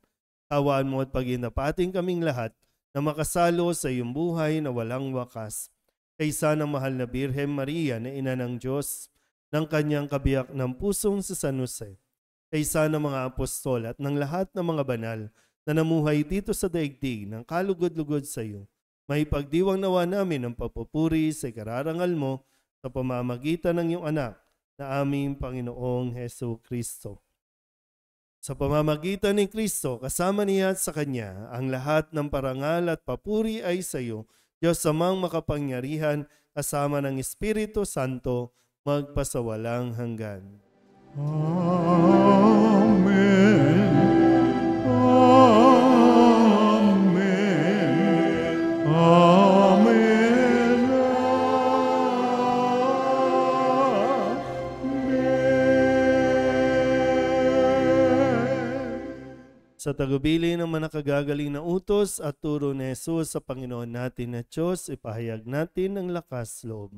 Hawaan mo at paginapating kaming lahat na makasalo sa iyong buhay na walang wakas. Kaysa ng mahal na Birhen Maria na ina ng Diyos, ng kanyang kabiyak ng pusong si San Jose. Kaysa ng mga apostol at ng lahat ng mga banal na namuhay dito sa daigdig ng kalugod-lugod sa iyo. May pagdiwang nawa namin ang pagpupuri sa kararangal mo sa pamamagitan ng iyong anak na aming Panginoong Hesu Kristo. Sa pamamagitan ni Kristo, kasama niya at sa Kanya, ang lahat ng parangal at papuri ay sa iyo, Diyos amang makapangyarihan, kasama ng Espiritu Santo, magpasawalang hanggan. Amen. Amen. Amen. Sa tagubili ng manakagagaling na utos at turo ni Jesus sa Panginoon natin na Diyos, ipahayag natin ang lakas loob.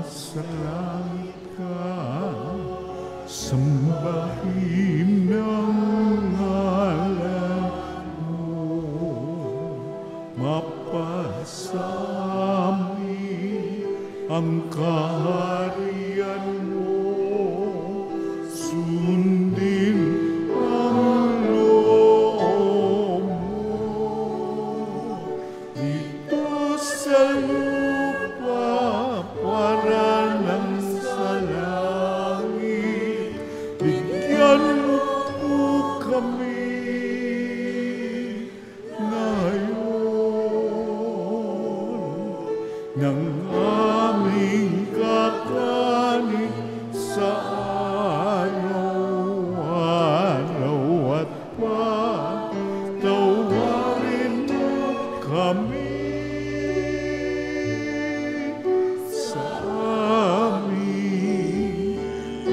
Sumasalangit ka, sambahin ang ngalan mo, mapasami ang kaharian mo, sundin ang loob mo, dito sa lupa para lang sa langit, bigyan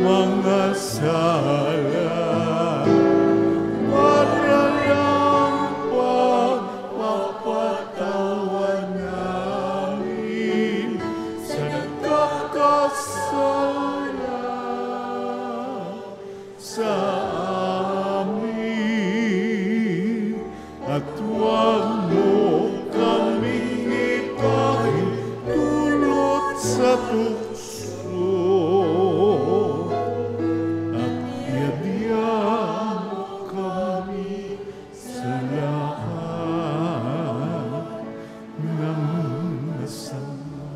mga sala para lang pagpapatawan namin sa nagkakasala sa amin at huwag mo kaming ipahintulot sa tukso at biyadyan mo kami sa lahat ng masama.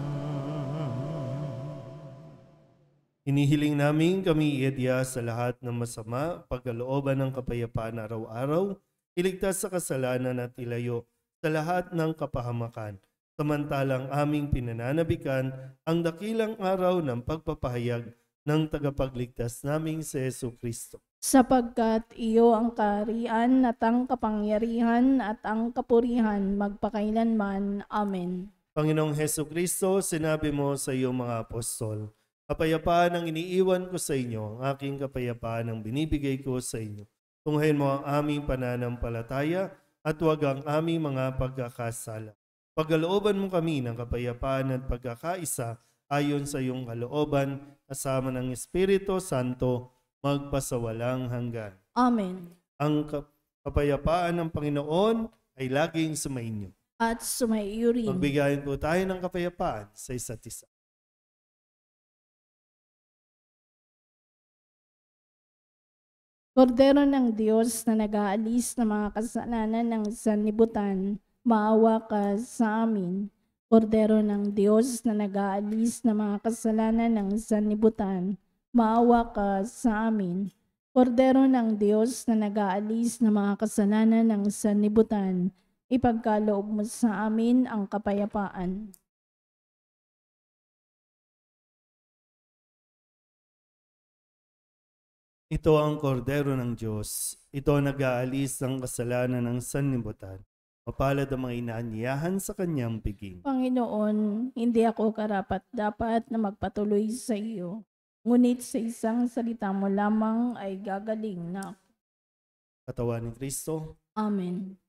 Inihiling namin kami iadya sa lahat ng masama, pagkalooban ng kapayapaan araw-araw, iligtas sa kasalanan at ilayo sa lahat ng kapahamakan. Samantalang aming pinananabikan ang dakilang araw ng pagpapahayag ng tagapagligtas naming si Jesucristo. Sapagkat iyo ang kaharian at ang kapangyarihan at ang kapurihan magpakailanman. Amen. Panginoong Jesucristo, sinabi mo sa iyong mga apostol, kapayapaan ang iniiwan ko sa inyo, ang aking kapayapaan ang binibigay ko sa inyo. Tunghayin mo ang aming pananampalataya at huwag ang aming mga pagkakasala. Pagkalooban mo kami ng kapayapaan at pagkakaisa ayon sa iyong kalooban, kasama ng Espiritu Santo, magpasawalang hanggan. Amen. Ang kapayapaan ng Panginoon ay laging sumainyo. At sumaiyo rin. Magbigayin po tayo ng kapayapaan sa isa't isa. Kordero ng Diyos na nag-aalis ng mga kasalanan ng sanlibutan, maawa ka sa amin. Kordero ng Diyos na nag-aalis ng mga kasalanan ng sanlibutan, maawa ka sa amin. Kordero ng Diyos na nag-aalis ng mga kasalanan ng sanlibutan, ipagkaloob mo sa amin ang kapayapaan. Ito ang kordero ng Diyos. Ito ang nag-aalis ng kasalanan ng sanlibutan. Mapalad ang mga inaanyayahan sa kanyang piging. Panginoon, hindi ako karapat-dapat na magpatuloy sa iyo. Ngunit sa isang salita mo lamang ay gagaling na ako. Katawan ni Kristo. Amen.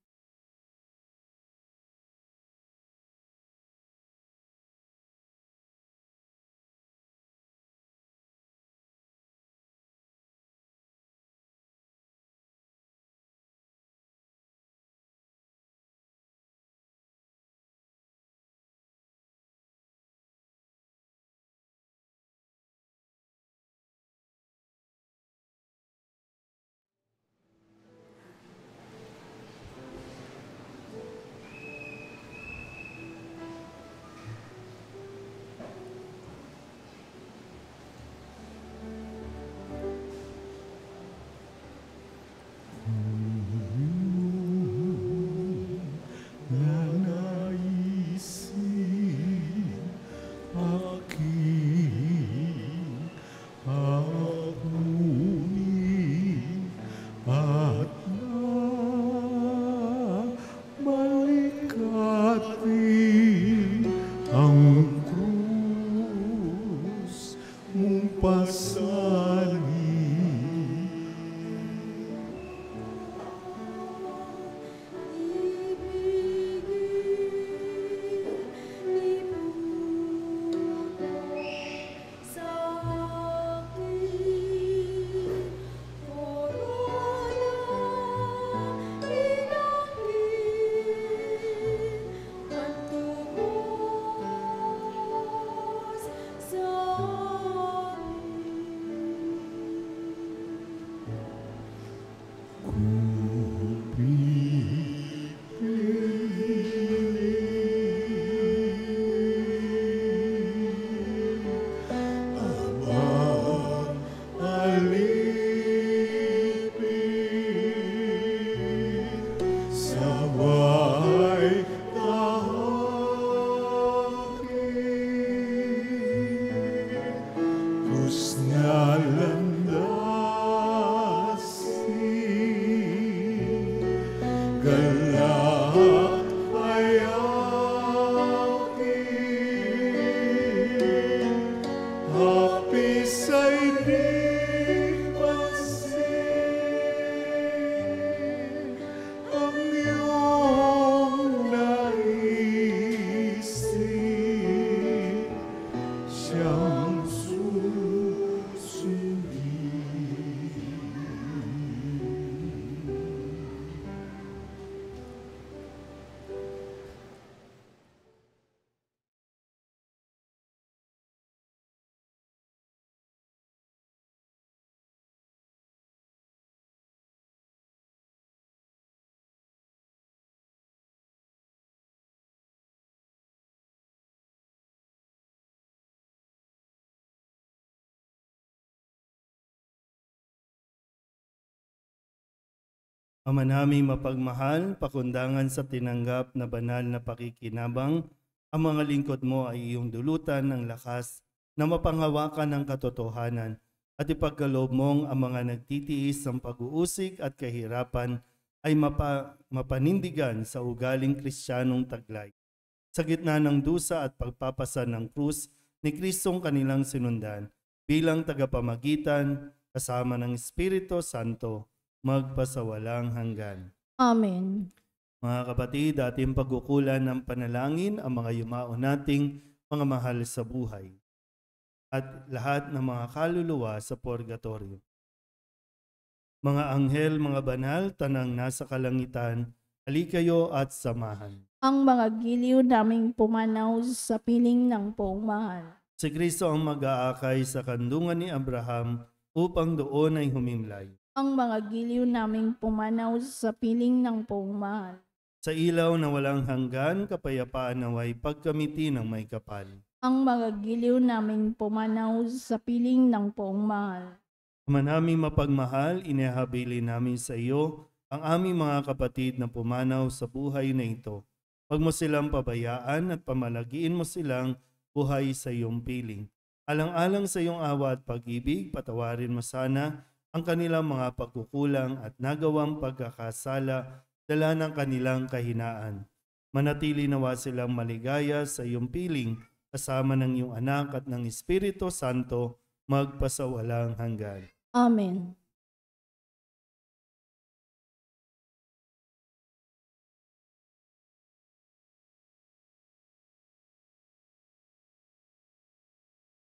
Happy say Ama naming mapagmahal, pakundangan sa tinanggap na banal na pakikinabang, ang mga lingkod mo ay iyong dulutan ng lakas na mapanghawakan ng katotohanan at ipagkaloob mong ang mga nagtitiis ng pag-uusig at kahirapan ay mapanindigan sa ugaling Kristiyanong taglay. Sa gitna ng dusa at pagpapasa ng krus ni Kristong kanilang sinundan, bilang tagapamagitan, kasama ng Espiritu Santo, magpasawalang hanggan. Amen. Mga kapatid, ating pagkukulan ng panalangin ang mga yumao nating mga mahal sa buhay at lahat ng mga kaluluwa sa purgatorio. Mga anghel, mga banal, tanang nasa kalangitan, halikayo at samahan. Ang mga giliw naming pumanaw sa piling ng poong mahal. Si Kristo ang mag-aakay sa kandungan ni Abraham upang doon ay humimlay. Ang mga giliw naming pumanaw sa piling ng poong mahal. Sa ilaw na walang hanggan, kapayapaan naway pagkamiti ng may kapal. Ang mga giliw naming pumanaw sa piling ng poong mahal. Ama naming mapagmahal, inihahabilin namin sa iyo ang aming mga kapatid na pumanaw sa buhay na ito. Huwag mo silang pabayaan at pamalagiin mo silang buhay sa iyong piling. Alang-alang sa iyong awa at pag-ibig, patawarin mo sana ang kanilang mga pagkukulang at nagawang pagkakasala dala ng kanilang kahinaan. Manatili nawa silang maligaya sa iyong piling kasama ng iyong anak at ng Espiritu Santo magpasawalang hanggan. Amen.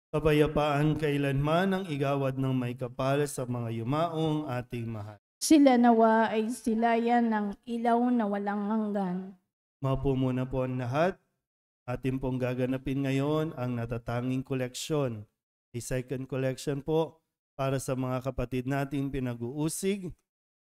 Kapayapaan kailanman ang igawad ng may kapal sa mga yumaong ating mahal. Sila nawa ay silayan ng ilaw na walang hanggan. Maupo muna po ang lahat. Atin pong gaganapin ngayon ang natatanging koleksyon. A second collection po para sa mga kapatid nating pinag-uusig.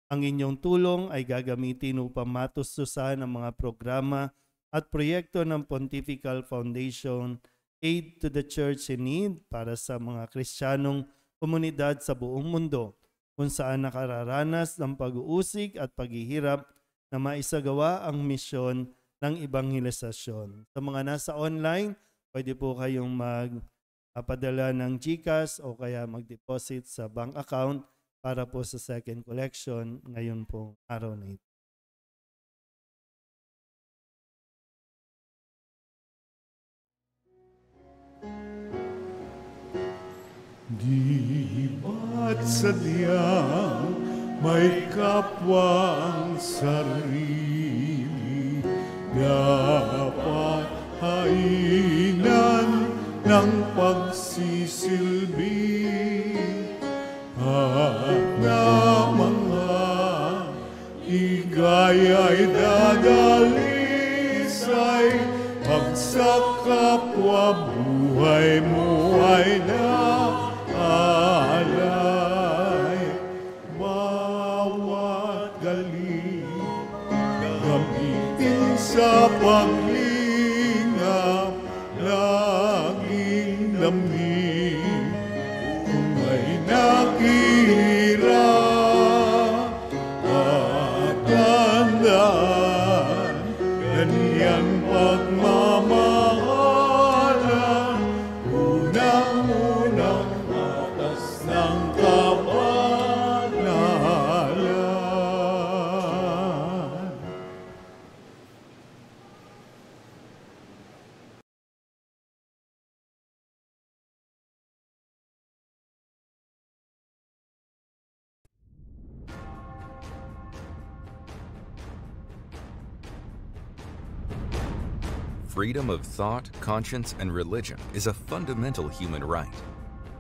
Ang inyong tulong ay gagamitin upang matustusan ang mga programa at proyekto ng Pontifical Foundation Aid to the Church in Need para sa mga Kristiyanong komunidad sa buong mundo kung saan nakararanas ng pag-uusig at paghihirap na maisagawa ang misyon ng ebanghelisasyon. Sa mga nasa online, pwede po kayong magpadala ng GCash o kaya mag-deposit sa bank account para po sa second collection ngayon pong araw na ito. Di ba't sadyang may kapwang sarili, dapat hainan ng pagsisilbi, at na mga igaya'y dadalisay, pag sa kapwa buhay mo ay alay. Bawat galing gamitin sa paglingap, laging lamig kung may nakihirap. At tandaan, ganyan pagmamahalan, unang-unang batas ng kapanahalan. Freedom of thought, conscience, and religion is a fundamental human right.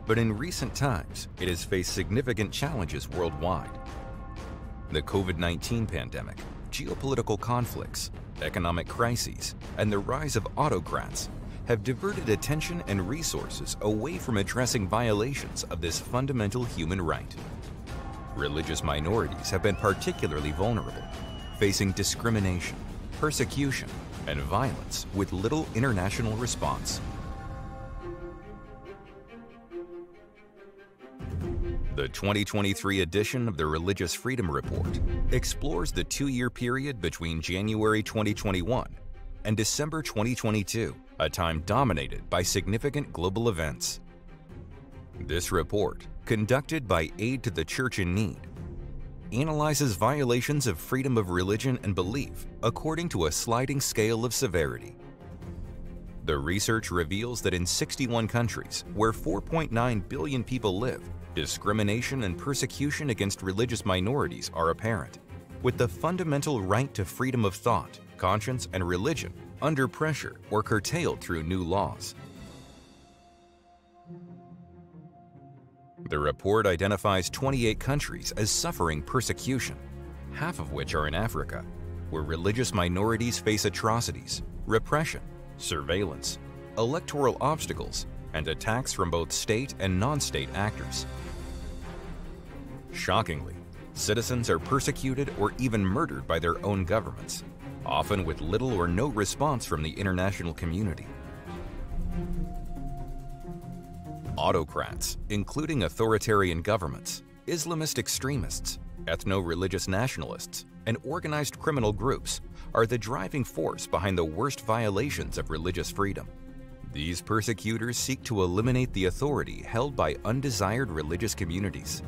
But in recent times, it has faced significant challenges worldwide. The COVID-19 pandemic, geopolitical conflicts, economic crises, and the rise of autocrats have diverted attention and resources away from addressing violations of this fundamental human right. Religious minorities have been particularly vulnerable, facing discrimination, persecution, and violence with little international response. The 2023 edition of the Religious Freedom Report explores the 2-year period between January 2021 and December 2022, a time dominated by significant global events. This report, conducted by Aid to the Church in Need, analyzes violations of freedom of religion and belief according to a sliding scale of severity. The research reveals that in 61 countries, where 4.9 billion people live, discrimination and persecution against religious minorities are apparent, with the fundamental right to freedom of thought, conscience, and religion under pressure or curtailed through new laws. The report identifies 28 countries as suffering persecution, half of which are in Africa, where religious minorities face atrocities, repression, surveillance, electoral obstacles, and attacks from both state and non-state actors. Shockingly, citizens are persecuted or even murdered by their own governments, often with little or no response from the international community. Autocrats, including authoritarian governments, Islamist extremists, ethno-religious nationalists, and organized criminal groups are the driving force behind the worst violations of religious freedom. These persecutors seek to eliminate the authority held by undesired religious communities.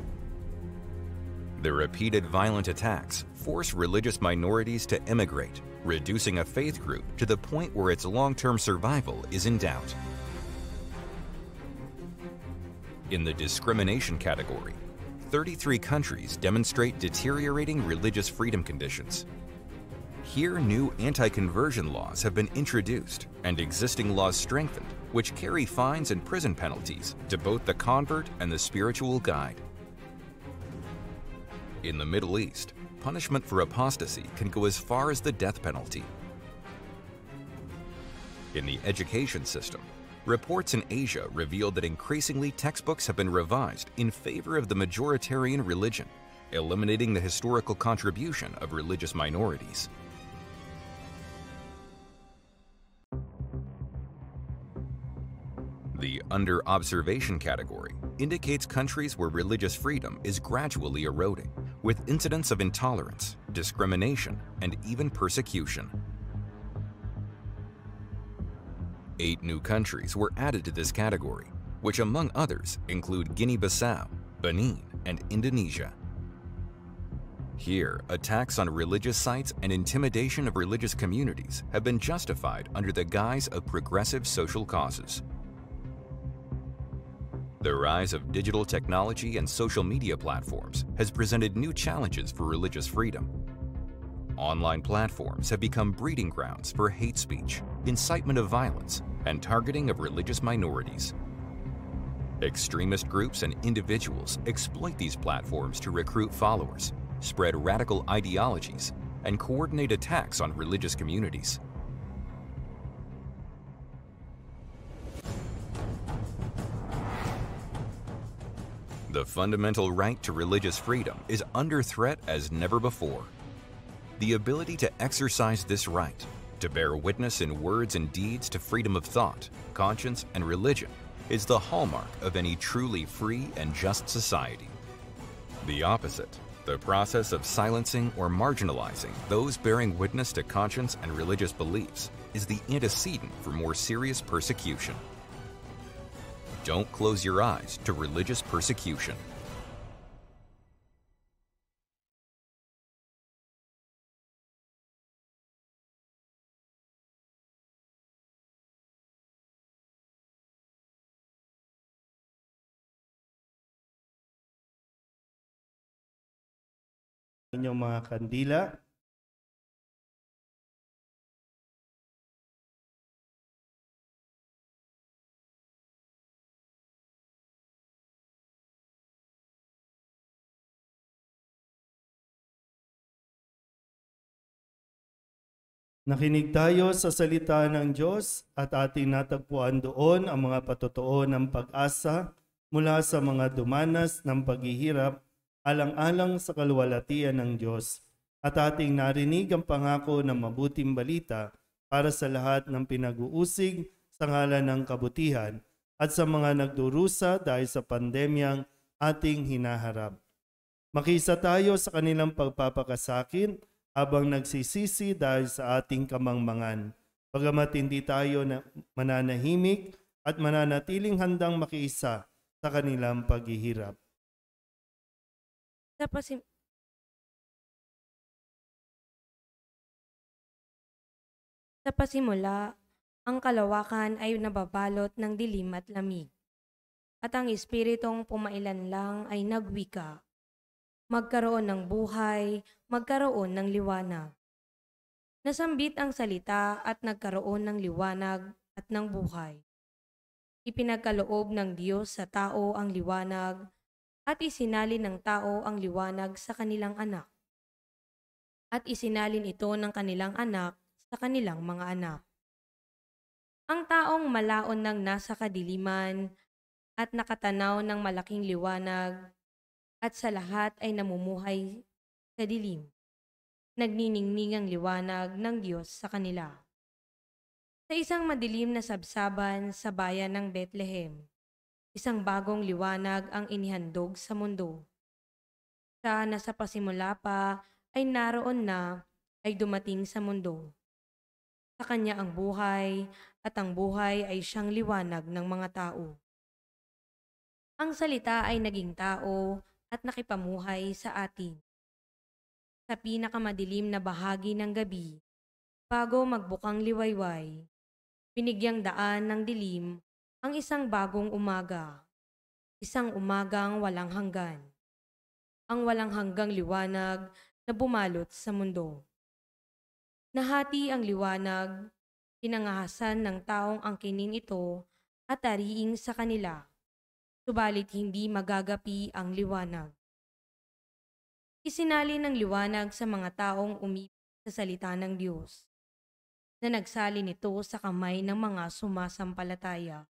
The repeated violent attacks force religious minorities to immigrate, reducing a faith group to the point where its long-term survival is in doubt. In the discrimination category, 33 countries demonstrate deteriorating religious freedom conditions. Here, new anti-conversion laws have been introduced and existing laws strengthened, which carry fines and prison penalties to both the convert and the spiritual guide. In the Middle East, punishment for apostasy can go as far as the death penalty. In the education system, reports in Asia revealed that increasingly textbooks have been revised in favor of the majoritarian religion, eliminating the historical contribution of religious minorities. The under observation category indicates countries where religious freedom is gradually eroding, with incidents of intolerance, discrimination, and even persecution. 8 new countries were added to this category, which among others include Guinea-Bissau, Benin, and Indonesia. Here, attacks on religious sites and intimidation of religious communities have been justified under the guise of progressive social causes. The rise of digital technology and social media platforms has presented new challenges for religious freedom. Online platforms have become breeding grounds for hate speech, incitement of violence, and targeting of religious minorities. Extremist groups and individuals exploit these platforms to recruit followers, spread radical ideologies, and coordinate attacks on religious communities. The fundamental right to religious freedom is under threat as never before. The ability to exercise this right, to bear witness in words and deeds to freedom of thought, conscience, and religion, is the hallmark of any truly free and just society. The opposite, the process of silencing or marginalizing those bearing witness to conscience and religious beliefs, is the antecedent for more serious persecution. Don't close your eyes to religious persecution. Inyong mga kandila. Nakinig tayo sa salita ng Diyos at ating natagpuan doon ang mga patotoo ng pag-asa mula sa mga dumanas ng paghihirap alang-alang sa kaluwalhatian ng Diyos at ating narinig ang pangako ng mabuting balita para sa lahat ng pinag-uusig sa ngalan ng kabutihan at sa mga nagdurusa dahil sa pandemyang ating hinaharap. Makisa tayo sa kanilang pagpapakasakit habang nagsisisi dahil sa ating kamangmangan. Bagamat hindi tayo mananahimik at mananatiling handang makiisa sa kanilang paghihirap. Sa pasimula, ang kalawakan ay nababalot ng dilim at lamig, at ang espiritong pumailan lang ay nagwika. Magkaroon ng buhay, magkaroon ng liwanag. Nasambit ang salita at nagkaroon ng liwanag at ng buhay. Ipinagkaloob ng Diyos sa tao ang liwanag at isinalin ng tao ang liwanag sa kanilang anak. At isinalin ito ng kanilang anak sa kanilang mga anak. Ang taong malaon ng nasa kadiliman at nakatanaw ng malaking liwanag at sa lahat ay namumuhay sa dilim. Nagniningning ang liwanag ng Diyos sa kanila. Sa isang madilim na sabsaban sa bayan ng Bethlehem, isang bagong liwanag ang inihandog sa mundo. Siya na sa pasimula pa ay naroon na ay dumating sa mundo. Sa kanya ang buhay at ang buhay ay siyang liwanag ng mga tao. Ang salita ay naging tao at nakipamuhay sa atin. Sa pinakamadilim na bahagi ng gabi, bago magbukang liwayway, binigyang daan ng dilim ang isang bagong umaga, isang umagang walang hanggan, ang walang hanggang liwanag na bumalot sa mundo. Nahati ang liwanag, pinangahasan ng taong angkinin ito at ariing sa kanila, subalit hindi magagapi ang liwanag. Isinalin ng liwanag sa mga taong umibig sa salita ng Diyos, na nagsalin ito sa kamay ng mga sumasampalataya.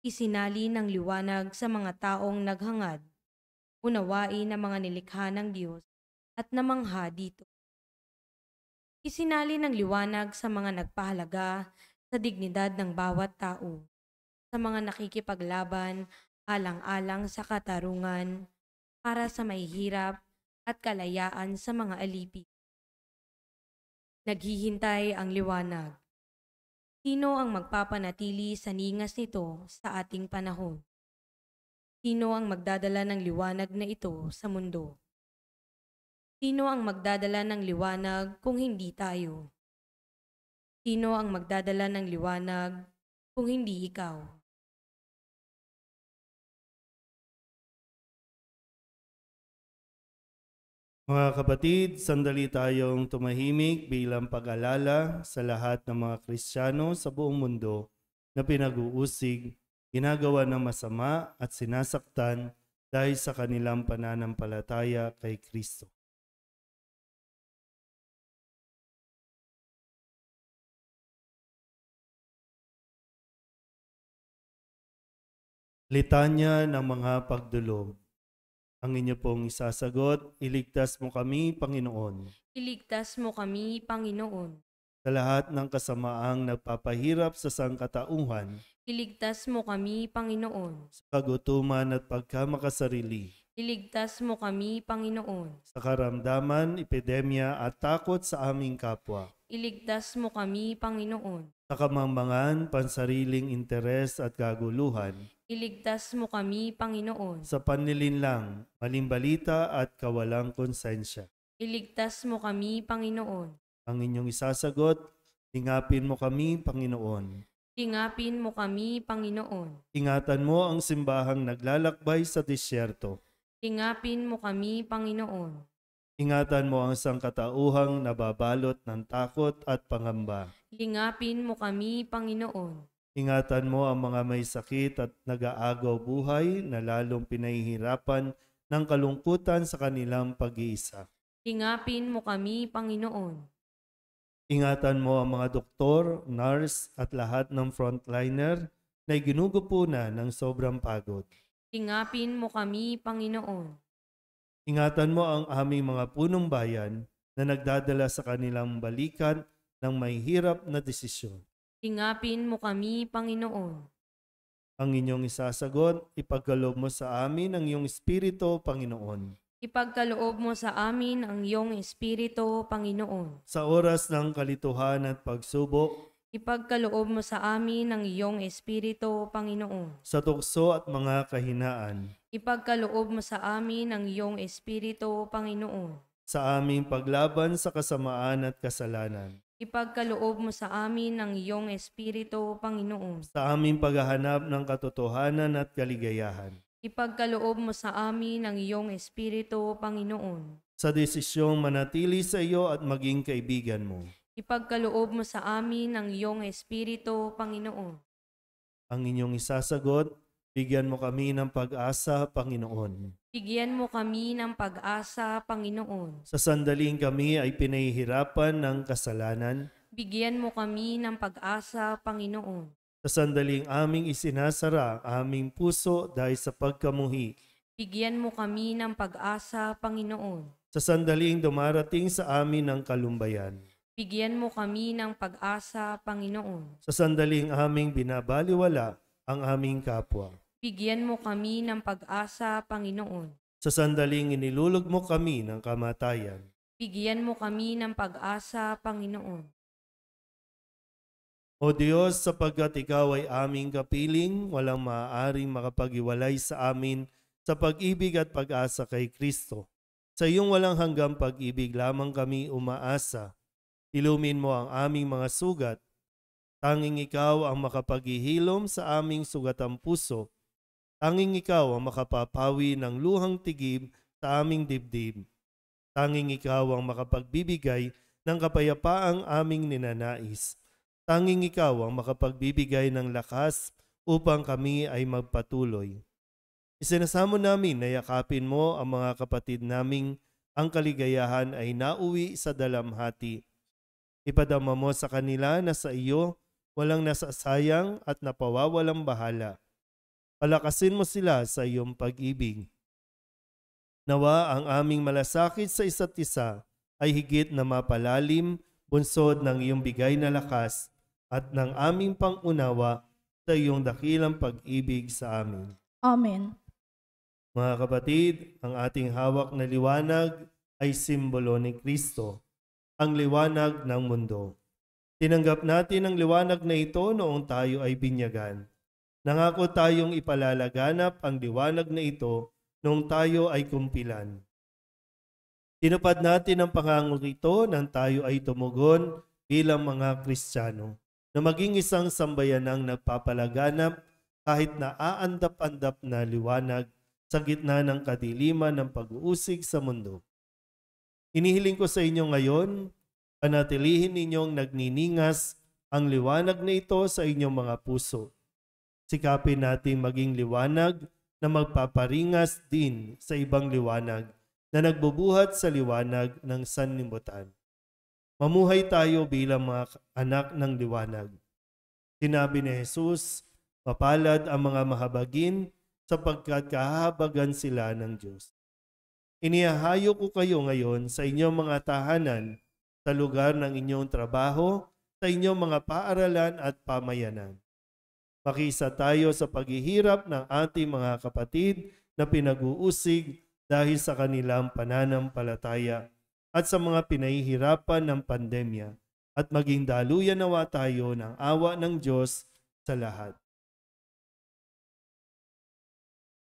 Isinalin ng liwanag sa mga taong naghangad, unawain ang mga nilikha ng Diyos at namangha dito. Isinalin ng liwanag sa mga nagpahalaga sa dignidad ng bawat tao, sa mga nakikipaglaban alang-alang sa katarungan para sa mahihirap at kalayaan sa mga alipin. Naghihintay ang liwanag. Sino ang magpapanatili sa ningas nito sa ating panahon? Sino ang magdadala ng liwanag na ito sa mundo? Sino ang magdadala ng liwanag kung hindi tayo? Sino ang magdadala ng liwanag kung hindi ikaw? Mga kapatid, sandali tayong tumahimik bilang pag-alala sa lahat ng mga Kristiyano sa buong mundo na pinag-uusig, ginagawa ng masama at sinasaktan dahil sa kanilang pananampalataya kay Kristo. Litanya ng mga pagdulog. Ang inyo pong isasagot, iligtas mo kami, Panginoon. Iligtas mo kami, Panginoon. Sa lahat ng kasamaang nagpapahirap sa sangkatauhan, Iligtas mo kami, Panginoon. sa kagutuman at pagkamakasarili, Iligtas mo kami, Panginoon. sa karamdaman, epidemya at takot sa aming kapwa, Iligtas mo kami, Panginoon. sa kamangmangan, pansariling interes at kaguluhan, Iligtas mo kami, Panginoon. sa panlilinlang, malimbalita at kawalang konsensya. Iligtas mo kami, Panginoon. Ang inyong isasagot, tingapin mo kami, Panginoon. Tingapin mo kami, Panginoon. Ingatan mo ang simbahang naglalakbay sa disyerto. Tingapin mo kami, Panginoon. Ingatan mo ang sangkatauhang nababalot ng takot at pangamba. Lingapin mo kami, Panginoon. Ingatan mo ang mga may sakit at nag-aagaw buhay na lalong pinahihirapan ng kalungkutan sa kanilang pag-iisa. Lingapin mo kami, Panginoon. Ingatan mo ang mga doktor, nurse at lahat ng frontliner na ginugupunan ng sobrang pagod. Lingapin mo kami, Panginoon. Ingatan mo ang aming mga punong bayan na nagdadala sa kanilang balikan ng may hirap na desisyon. Lingapin mo kami, Panginoon. Ang inyong isasagot, ipagkaloob mo sa amin ang iyong Espiritu, Panginoon. Ipagkaloob mo sa amin ang iyong Espiritu, Panginoon. Sa oras ng kalituhan at pagsubok, Ipagkaloob mo sa amin ang iyong Espiritu, Panginoon. sa tukso at mga kahinaan, Ipagkaloob mo sa amin ang iyong Espiritu, Panginoon. sa aming paglaban sa kasamaan at kasalanan, Ipagkaloob mo sa amin ang iyong Espiritu, Panginoon. sa aming paghahanap ng katotohanan at kaligayahan, Ipagkaloob mo sa amin ang iyong Espiritu, Panginoon. sa desisyong manatili sa iyo at maging kaibigan mo. Ipagkaloob mo sa amin ang iyong Espiritu, Panginoon. Ang inyong isasagot, bigyan mo kami ng pag-asa, Panginoon. Bigyan mo kami ng pag-asa, Panginoon. Sa sandaling kami ay pinahihirapan ng kasalanan, Bigyan mo kami ng pag-asa, Panginoon. sa sandaling aming isinasara ang aming puso dahil sa pagkamuhi, Bigyan mo kami ng pag-asa, Panginoon. sa sandaling dumarating sa amin ng kalumbayan, Bigyan mo kami ng pag-asa, Panginoon. sa sandaling aming binabaliwala ang aming kapwa, Bigyan mo kami ng pag-asa, Panginoon. sa sandaling inilulog mo kami ng kamatayan, Bigyan mo kami ng pag-asa, Panginoon. O Diyos, sapagkat Ikaw ay aming kapiling, walang maaaring makapag-iwalay sa amin sa pag-ibig at pag-asa kay Kristo. Sa iyong walang hanggang pag-ibig lamang kami umaasa. Ilumin mo ang aming mga sugat. Tanging Ikaw ang makapaghihilom sa aming sugatang puso. Tanging Ikaw ang makapapawi ng luhang tigib sa aming dibdib. Tanging Ikaw ang makapagbibigay ng kapayapaang aming ninanais. Tanging Ikaw ang makapagbibigay ng lakas upang kami ay magpatuloy. Isinasamo namin na yakapin mo ang mga kapatid naming ang kaligayahan ay nauwi sa dalamhati. Ipadama mo sa kanila na sa iyo walang nasasayang at napawawalang bahala. Palakasin mo sila sa iyong pag-ibig. Nawa ang aming malasakit sa isa't isa ay higit na mapalalim, bunsod ng iyong bigay na lakas at ng aming pangunawa sa iyong dakilang pag-ibig sa amin. Amen. Mga kapatid, ang ating hawak na liwanag ay simbolo ni Kristo, ang liwanag ng mundo. Tinanggap natin ang liwanag na ito noong tayo ay binyagan. Nangako tayong ipalalaganap ang liwanag na ito noong tayo ay kumpilan. Tinupad natin ang pangako ito nang tayo ay tumugon bilang mga Kristiyano, na maging isang sambayanang nagpapalaganap kahit na aandap-andap na liwanag sa gitna ng kadiliman ng pag-uusig sa mundo. Inihiling ko sa inyo ngayon, panatilihin ninyong nagniningas ang liwanag na ito sa inyong mga puso. Sikapin natin maging liwanag na magpaparingas din sa ibang liwanag na nagbubuhat sa liwanag ng sanlibutan. Mamuhay tayo bilang mga anak ng liwanag. Sinabi ni Jesus, mapalad ang mga mahabagin sapagkat kahahabagan sila ng Diyos. Inihahayo ko kayo ngayon sa inyong mga tahanan, sa lugar ng inyong trabaho, sa inyong mga paaralan at pamayanan. Makisa tayo sa paghihirap ng ating mga kapatid na pinag-uusig dahil sa kanilang pananampalataya at sa mga pinahihirapan ng pandemya, at maging daluyan nawa tayo ng awa ng Diyos sa lahat.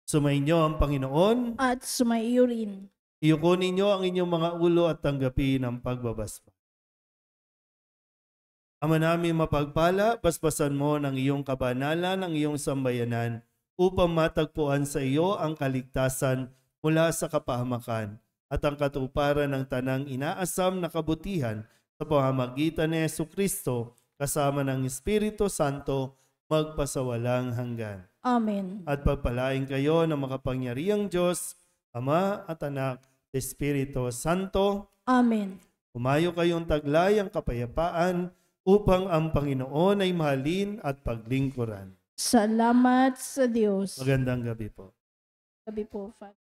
Sumainyo ang Panginoon, At sumaiyo rin. iyuko ninyo ang inyong mga ulo at tanggapin ang pagbabasba. Ama namin mapagpala, basbasan mo ng iyong kabanalan ang iyong sambayanan upang matagpuan sa iyo ang kaligtasan mula sa kapahamakan at ang katuparan ng tanang inaasam na kabutihan sa pamamagitan ni Jesucristo kasama ng Espiritu Santo magpasawalang hanggan. Amen. At pagpalain kayo ng makapangyarihang Diyos, Ama at Anak, Espiritu Santo. Amen. Umayo kayong taglay ang kapayapaan upang ang Panginoon ay mahalin at paglingkuran. Salamat sa Diyos. Magandang gabi po. Gabi po, Father.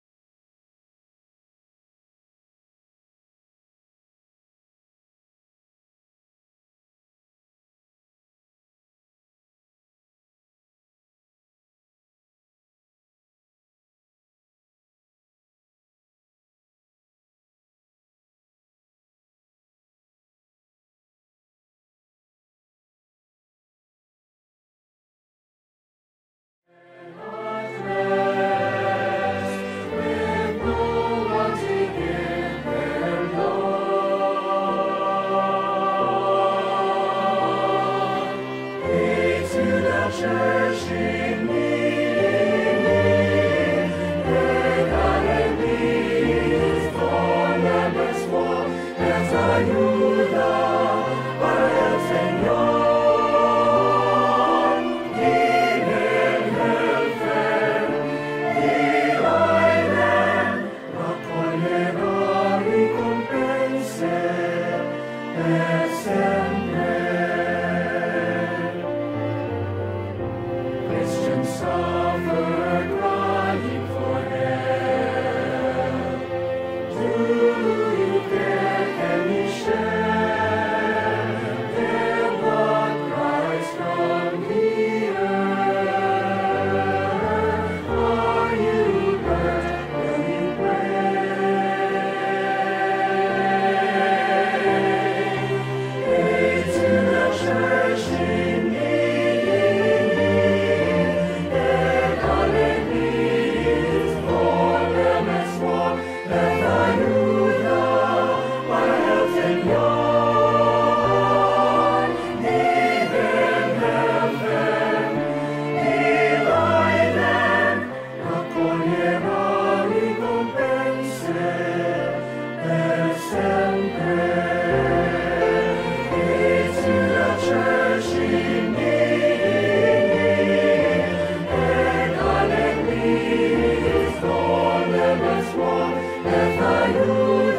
tayo